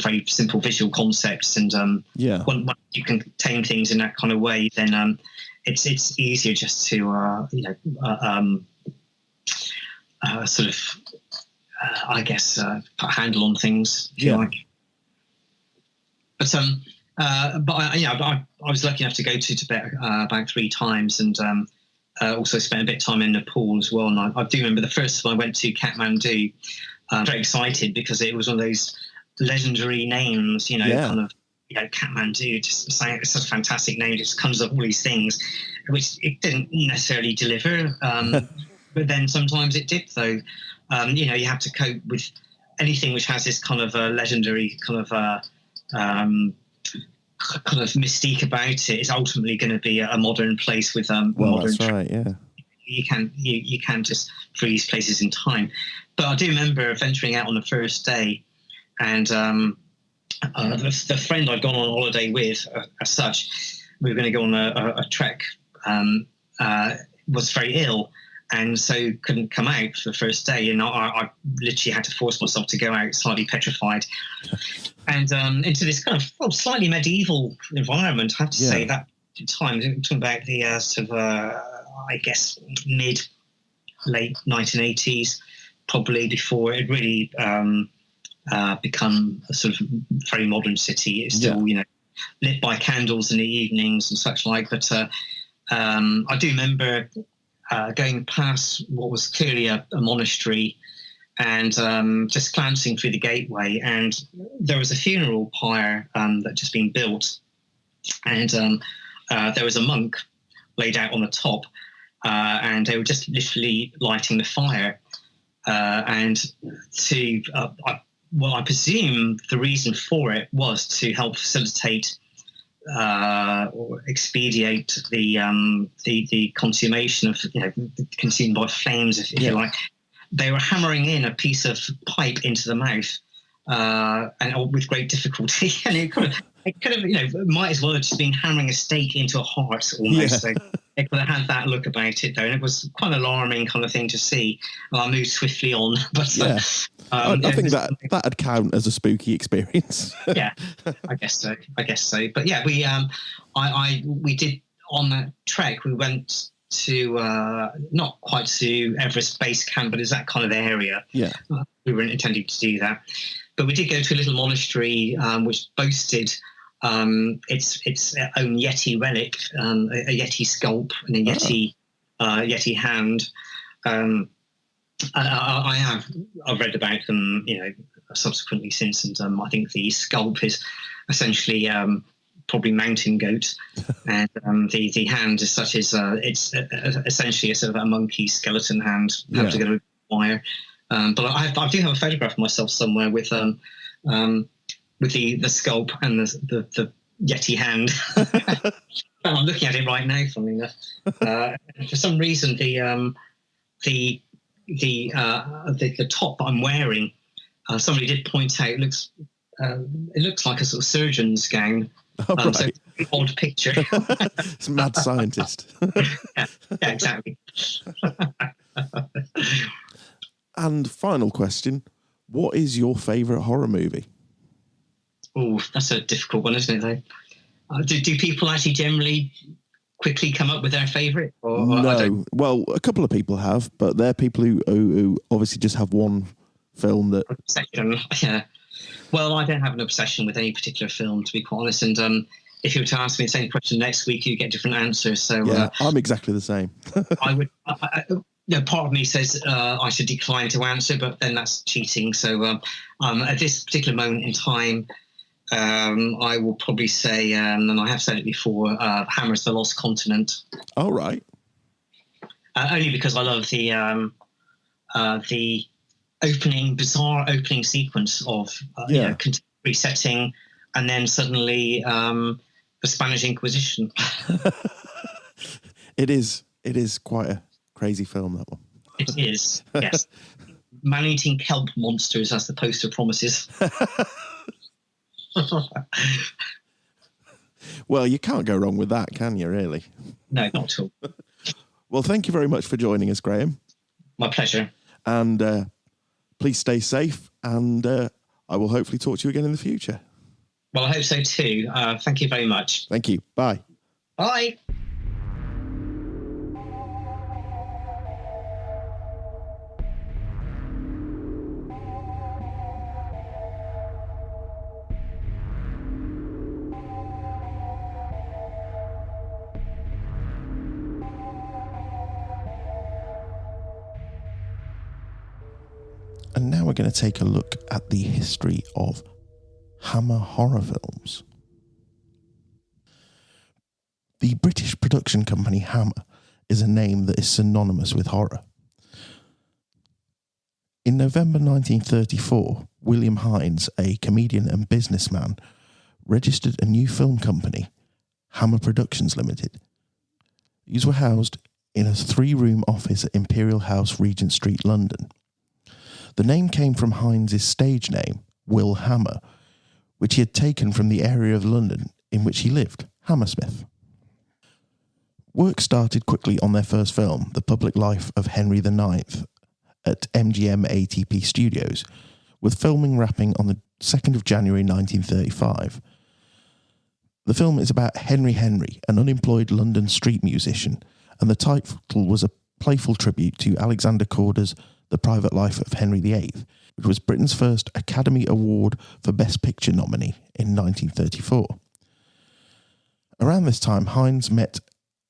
very simple visual concepts. And when you can contain things in that kind of way, then it's easier just to, sort of, put a handle on things, if you like. But I was lucky enough to go to Tibet about 3 times, and also spent a bit of time in Nepal as well. And I do remember the first time I went to Kathmandu, very excited because it was one of those legendary names, kind of, Kathmandu, just saying it's such a fantastic name. It just comes up all these things, which it didn't necessarily deliver. But then sometimes it did, though. You have to cope with anything which has this kind of legendary kind of mystique about it. Is ultimately going to be a modern place with modern. That's right. Yeah. You can just freeze places in time. But I do remember venturing out on the first day, and the friend I'd gone on holiday with, as such, we were going to go on a trek. Was very ill, and so couldn't come out for the first day. And I literally had to force myself to go out, slightly petrified. And into this kind of slightly medieval environment, I have to say that time, talking about the sort of, I guess, late 1980s, probably before it really become a sort of very modern city. It's still, lit by candles in the evenings and such like. But I do remember going past what was clearly a monastery, and just glancing through the gateway, and there was a funeral pyre that just been built, and there was a monk laid out on the top, and they were just literally lighting the fire, and to I presume the reason for it was to help facilitate or expedite the consummation of consumed by flames, if you like. They were hammering in a piece of pipe into the mouth, and with great difficulty. And it could have, might as well have just been hammering a stake into a heart almost. So it could have had that look about it, though, and it was quite an alarming kind of thing to see. Well, I moved swiftly on, but I think that'd count as a spooky experience. Yeah, I guess so. But yeah, we did on that trek. We went to not quite to Everest Base Camp, but it's that kind of area. Yeah, we weren't intending to do that, but we did go to a little monastery which boasted its own Yeti relic, a Yeti sculp and a Yeti hand. I've read about them, subsequently since, and I think the sculp is essentially probably mountain goat, and the hand is such as it's essentially a sort of a monkey skeleton hand, have to go to wire. But I do have a photograph of myself somewhere with with the sculpt and the Yeti hand. I'm looking at it right now. Funnily enough, for some reason the top that I'm wearing, somebody did point out, it looks like a sort of surgeon's gown. Oh, right. So an odd picture. It's a mad scientist. Yeah, exactly. And final question, what is your favourite horror movie? Oh, that's a difficult one, isn't it, though? Do people actually generally quickly come up with their favourite? No. Well, a couple of people have, but they're people who obviously just have one film that... Obsession, yeah. Well, I don't have an obsession with any particular film, to be quite honest. And if you were to ask me the same question next week, you get different answers. So yeah, I'm exactly the same. I would... part of me says I should decline to answer, but then that's cheating. So at this particular moment in time, I will probably say, and I have said it before, Hammer's The Lost Continent. Oh, right. Only because I love the bizarre opening sequence of contemporary setting, and then suddenly the Spanish Inquisition. It is quite a crazy film, that one. It is, yes. Man-eating kelp monsters, as the poster promises. Well, you can't go wrong with that, can you, really? No, not at all. Well, thank you very much for joining us, Graham. My pleasure. And please stay safe, and I will hopefully talk to you again in the future. Well, I hope so too. Thank you very much. Thank you. Bye. Bye. And now we're going to take a look at the history of Hammer horror films. The British production company Hammer is a name that is synonymous with horror. In November 1934, William Hines, a comedian and businessman, registered a new film company, Hammer Productions Limited. These were housed in a 3-room office at Imperial House, Regent Street, London. The name came from Hines' stage name, Will Hammer, which he had taken from the area of London in which he lived, Hammersmith. Work started quickly on their first film, The Public Life of Henry IX, at MGM ATP Studios, with filming wrapping on the 2nd of January 1935. The film is about Henry, an unemployed London street musician, and the title was a playful tribute to Alexander Korda's The Private Life of Henry VIII, which was Britain's first Academy Award for Best Picture nominee in 1934. Around this time, Hines met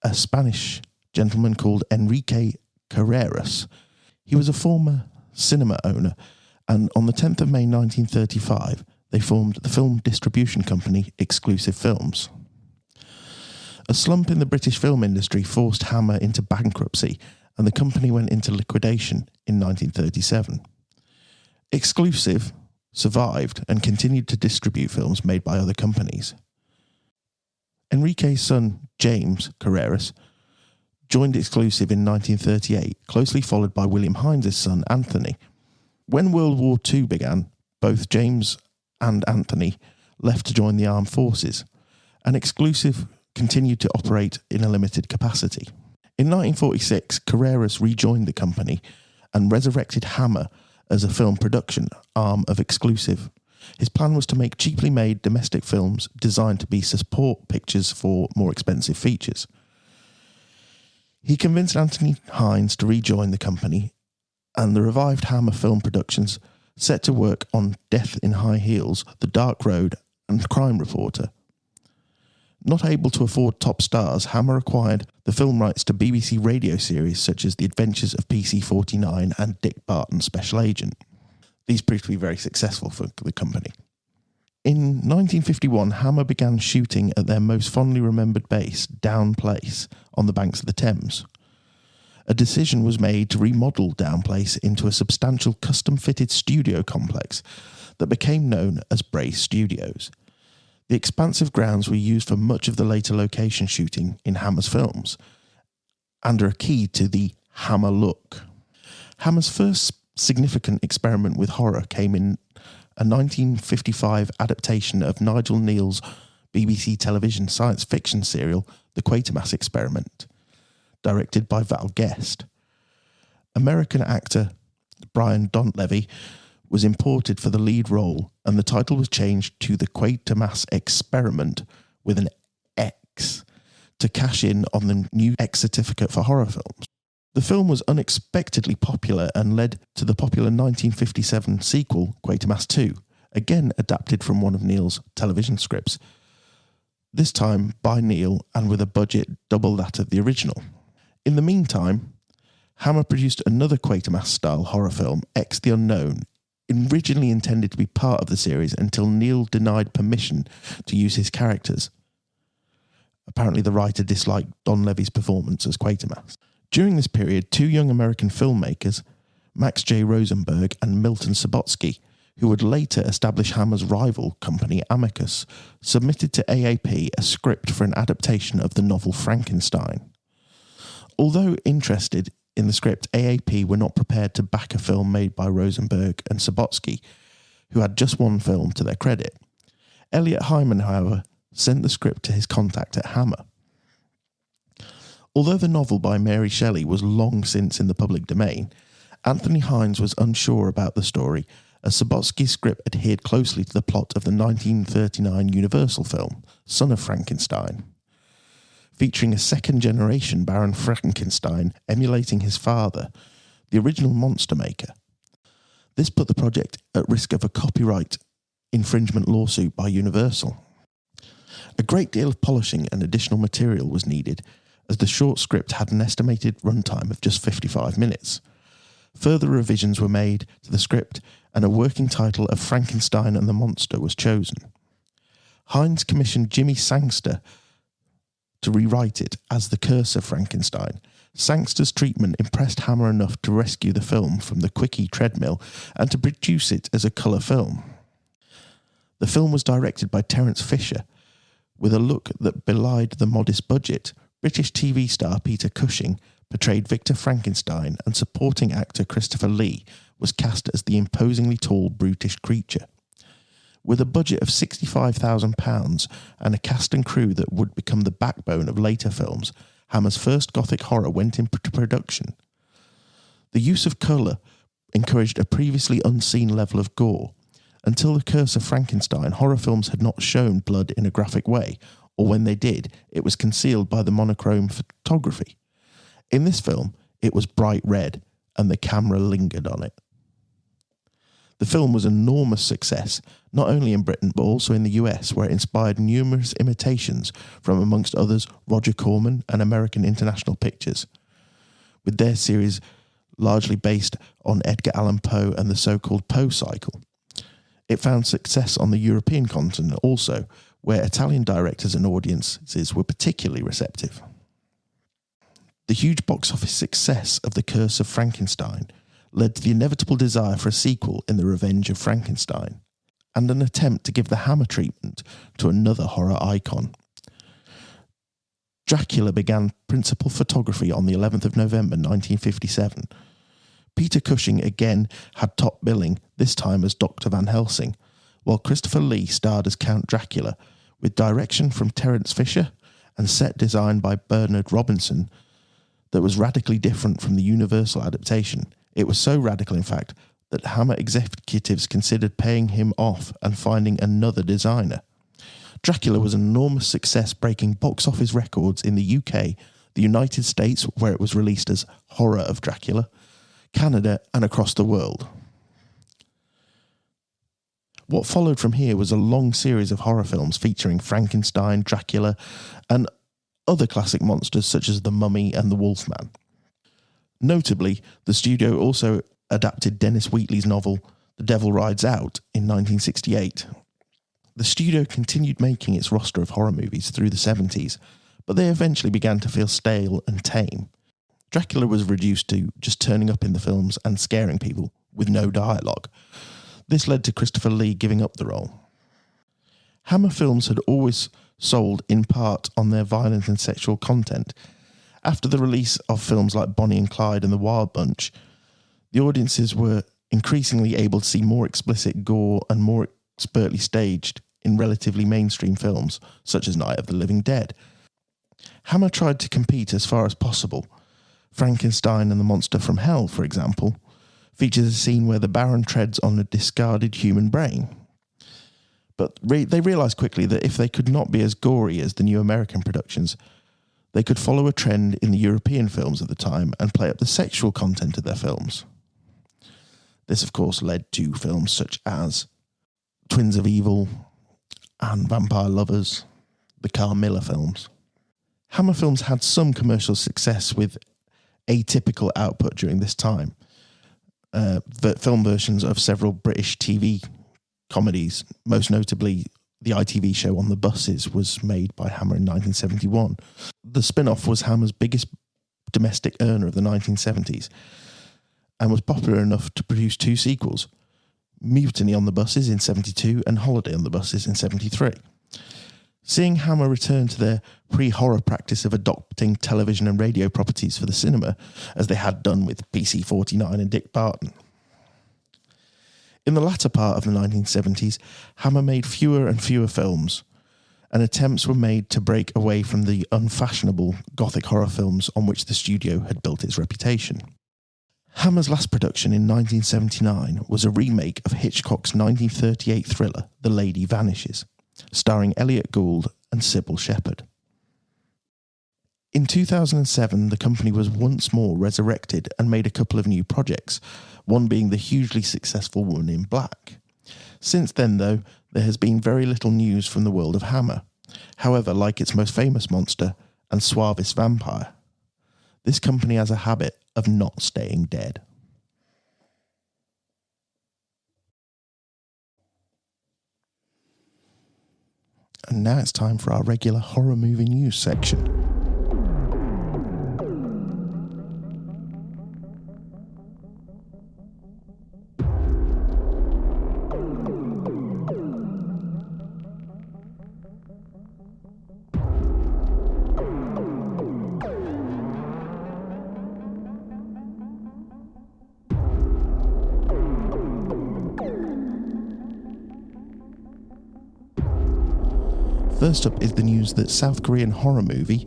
a Spanish gentleman called Enrique Carreras. He was a former cinema owner, and on the 10th of May 1935, they formed the film distribution company Exclusive Films. A slump in the British film industry forced Hammer into bankruptcy, and the company went into liquidation in 1937. Exclusive survived and continued to distribute films made by other companies. Enrique's son, James Carreras, joined Exclusive in 1938, closely followed by William Hines' son, Anthony. When World War II began, both James and Anthony left to join the armed forces, and Exclusive continued to operate in a limited capacity. In 1946, Carreras rejoined the company and resurrected Hammer as a film production arm of Exclusive. His plan was to make cheaply made domestic films designed to be support pictures for more expensive features. He convinced Anthony Hines to rejoin the company, and the revived Hammer Film Productions set to work on Death in High Heels, The Dark Road, and Crime Reporter. Not able to afford top stars, Hammer acquired the film rights to BBC radio series such as The Adventures of PC-49 and Dick Barton Special Agent. These proved to be very successful for the company. In 1951, Hammer began shooting at their most fondly remembered base, Down Place, on the banks of the Thames. A decision was made to remodel Down Place into a substantial custom-fitted studio complex that became known as Bray Studios. The expansive grounds were used for much of the later location shooting in Hammer's films and are a key to the Hammer look. Hammer's first significant experiment with horror came in a 1955 adaptation of Nigel Neal's BBC television science fiction serial The Quatermass Experiment, directed by Val Guest. American actor Brian Donlevy was imported for the lead role, and the title was changed to The Quatermass Experiment with an X to cash in on the new X certificate for horror films. The film was unexpectedly popular and led to the popular 1957 sequel, Quatermass 2, again adapted from one of Neal's television scripts, this time by Neal and with a budget double that of the original. In the meantime, Hammer produced another Quatermass-style horror film, X the Unknown, originally intended to be part of the series until Neal denied permission to use his characters. Apparently the writer disliked Donlevy's performance as Quatermass. During this period, two young American filmmakers, Max J. Rosenberg and Milton Subotsky, who would later establish Hammer's rival company Amicus, submitted to AAP a script for an adaptation of the novel Frankenstein. Although interested in the script, AAP were not prepared to back a film made by Rosenberg and Subotsky, who had just one film to their credit. Elliot Hyman, however, sent the script to his contact at Hammer. Although the novel by Mary Shelley was long since in the public domain, Anthony Hines was unsure about the story, as Subotsky's script adhered closely to the plot of the 1939 Universal film, Son of Frankenstein, featuring a second-generation Baron Frankenstein emulating his father, the original monster maker. This put the project at risk of a copyright infringement lawsuit by Universal. A great deal of polishing and additional material was needed, as the short script had an estimated runtime of just 55 minutes. Further revisions were made to the script, and a working title of Frankenstein and the Monster was chosen. Hines commissioned Jimmy Sangster to rewrite it as The Curse of Frankenstein. Sangster's treatment impressed Hammer enough to rescue the film from the quickie treadmill and to produce it as a colour film. The film was directed by Terence Fisher, with a look that belied the modest budget. British TV star Peter Cushing portrayed Victor Frankenstein, and supporting actor Christopher Lee was cast as the imposingly tall, brutish creature. With a budget of £65,000 and a cast and crew that would become the backbone of later films, Hammer's first Gothic horror went into production. The use of colour encouraged a previously unseen level of gore. Until The Curse of Frankenstein, horror films had not shown blood in a graphic way, or when they did, it was concealed by the monochrome photography. In this film, it was bright red, and the camera lingered on it. The film was an enormous success, not only in Britain but also in the US, where it inspired numerous imitations from, amongst others, Roger Corman and American International Pictures, with their series largely based on Edgar Allan Poe and the so-called Poe cycle. It found success on the European continent also, where Italian directors and audiences were particularly receptive. The huge box office success of The Curse of Frankenstein led to the inevitable desire for a sequel in The Revenge of Frankenstein, and an attempt to give the Hammer treatment to another horror icon. Dracula began principal photography on the 11th of November 1957. Peter Cushing again had top billing, this time as Dr. Van Helsing, while Christopher Lee starred as Count Dracula, with direction from Terence Fisher and set design by Bernard Robinson that was radically different from the Universal adaptation. It was so radical, in fact, that Hammer executives considered paying him off and finding another designer. Dracula was an enormous success, breaking box office records in the UK, the United States, where it was released as Horror of Dracula, Canada, and across the world. What followed from here was a long series of horror films featuring Frankenstein, Dracula, and other classic monsters such as the Mummy and the Wolfman. Notably, the studio also adapted Dennis Wheatley's novel The Devil Rides Out in 1968. The studio continued making its roster of horror movies through the 70s, but they eventually began to feel stale and tame. Dracula was reduced to just turning up in the films and scaring people with no dialogue. This led to Christopher Lee giving up the role. Hammer Films had always sold in part on their violent and sexual content. After the release of films like Bonnie and Clyde and The Wild Bunch, the audiences were increasingly able to see more explicit gore and more expertly staged in relatively mainstream films, such as Night of the Living Dead. Hammer tried to compete as far as possible. Frankenstein and the Monster from Hell, for example, features a scene where the Baron treads on a discarded human brain. But they realised quickly that if they could not be as gory as the new American productions, they could follow a trend in the European films of the time and play up the sexual content of their films. This, of course, led to films such as Twins of Evil and Vampire Lovers, the Carl Miller films. Hammer Films had some commercial success with atypical output during this time. Film versions of several British TV comedies, most notably the ITV show On the Buses, was made by Hammer in 1971. The spin-off was Hammer's biggest domestic earner of the 1970s and was popular enough to produce two sequels, Mutiny on the Buses in 72 and Holiday on the Buses in 73. Seeing Hammer return to their pre-horror practice of adopting television and radio properties for the cinema, as they had done with PC-49 and Dick Barton. In the latter part of the 1970s, Hammer made fewer and fewer films, and attempts were made to break away from the unfashionable gothic horror films on which the studio had built its reputation. Hammer's last production in 1979 was a remake of Hitchcock's 1938 thriller The Lady Vanishes, starring Elliot Gould and Sybil Shepherd. In 2007, the company was once more resurrected and made a couple of new projects, one being the hugely successful Woman in Black. Since then, though, there has been very little news from the world of Hammer. However, like its most famous monster and suavest vampire, this company has a habit of not staying dead. And now it's time for our regular horror movie news section. First up is the news that South Korean horror movie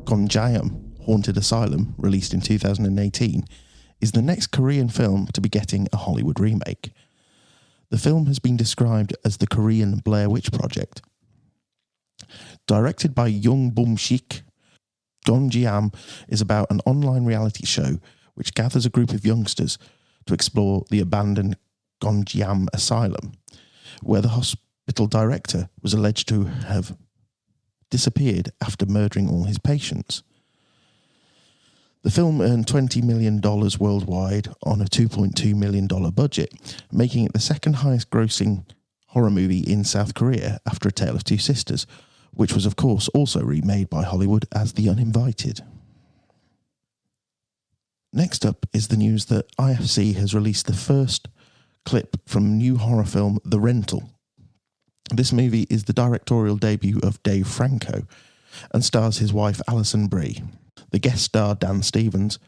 Gonjiam Haunted Asylum, released in 2018, is the next Korean film to be getting a Hollywood remake. The film has been described as the Korean Blair Witch Project. Directed by Young Bum-sik, Gonjiam is about an online reality show which gathers a group of youngsters to explore the abandoned Gonjiam Asylum, where the hospital director was alleged to have disappeared after murdering all his patients. The film earned $20 million worldwide on a $2.2 million budget, making it the second highest grossing horror movie in South Korea after A Tale of Two Sisters, which was of course also remade by Hollywood as The Uninvited. Next up is the news that IFC has released the first clip from new horror film The Rental. This movie is the directorial debut of Dave Franco and stars his wife Alison Brie. The guest star Dan Stevens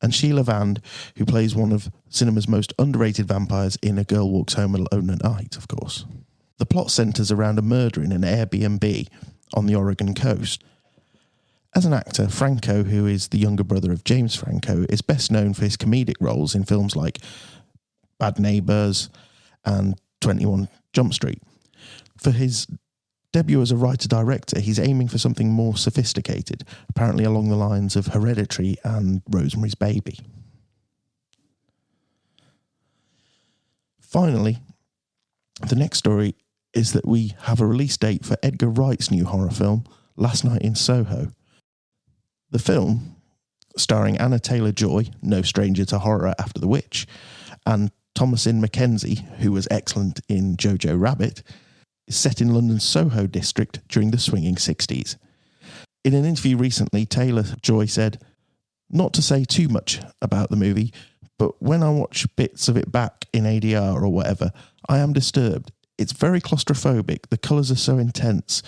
and Sheila Vand, who plays one of cinema's most underrated vampires in A Girl Walks Home Alone at Night, of course. The plot centres around a murder in an Airbnb on the Oregon coast. As an actor, Franco, who is the younger brother of James Franco, is best known for his comedic roles in films like Bad Neighbours and 21 Jump Street. For his debut as a writer-director, he's aiming for something more sophisticated, apparently along the lines of Hereditary and Rosemary's Baby. Finally, the next story is that we have a release date for Edgar Wright's new horror film, Last Night in Soho. The film, starring Anna Taylor-Joy, no stranger to horror after The Witch, and Thomasin McKenzie, who was excellent in Jojo Rabbit, is set in London's Soho district during the swinging 60s. In an interview recently, Taylor-Joy said, "Not to say too much about the movie, but when I watch bits of it back in ADR or whatever, I am disturbed. It's very claustrophobic. The colours are so intense.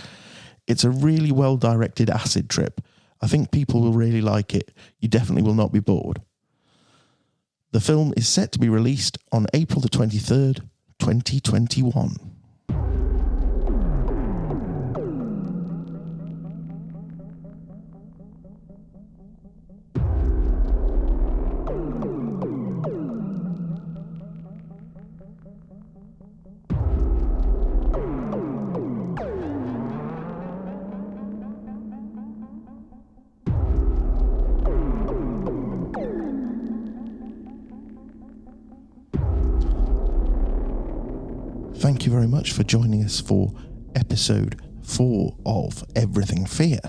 It's a really well-directed acid trip. I think people will really like it. You definitely will not be bored. The film is set to be released on April the 23rd, 2021. Thank you very much for joining us for episode 4 of Everything Fear.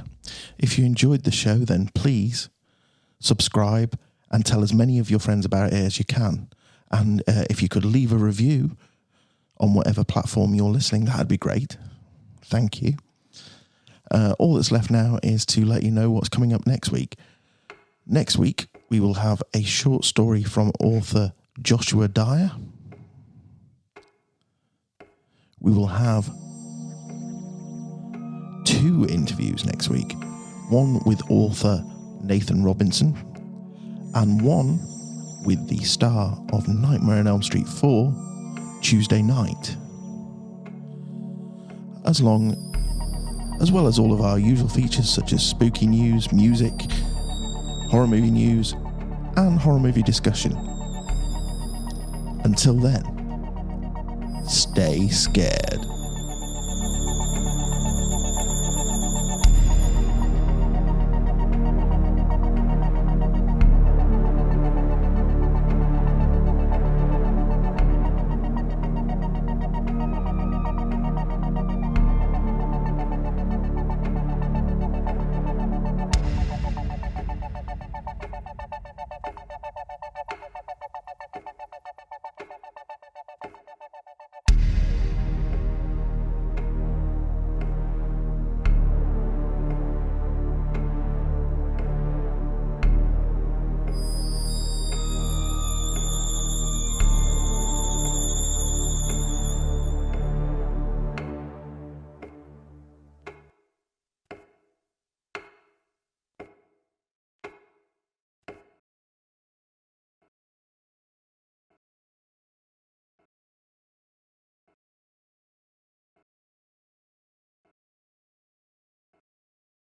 If you enjoyed the show, then please subscribe and tell as many of your friends about it as you can. And if you could leave a review on whatever platform you're listening, that'd be great. Thank you. All that's left now is to let you know what's coming up next week. Next week, we will have a short story from author Joshua Dyer. We will have 2 interviews next week. One with author Nathan Robinson and one with the star of Nightmare on Elm Street 4, Tuesday Night. As well as all of our usual features such as spooky news, music, horror movie news, and horror movie discussion. Until then, stay scared.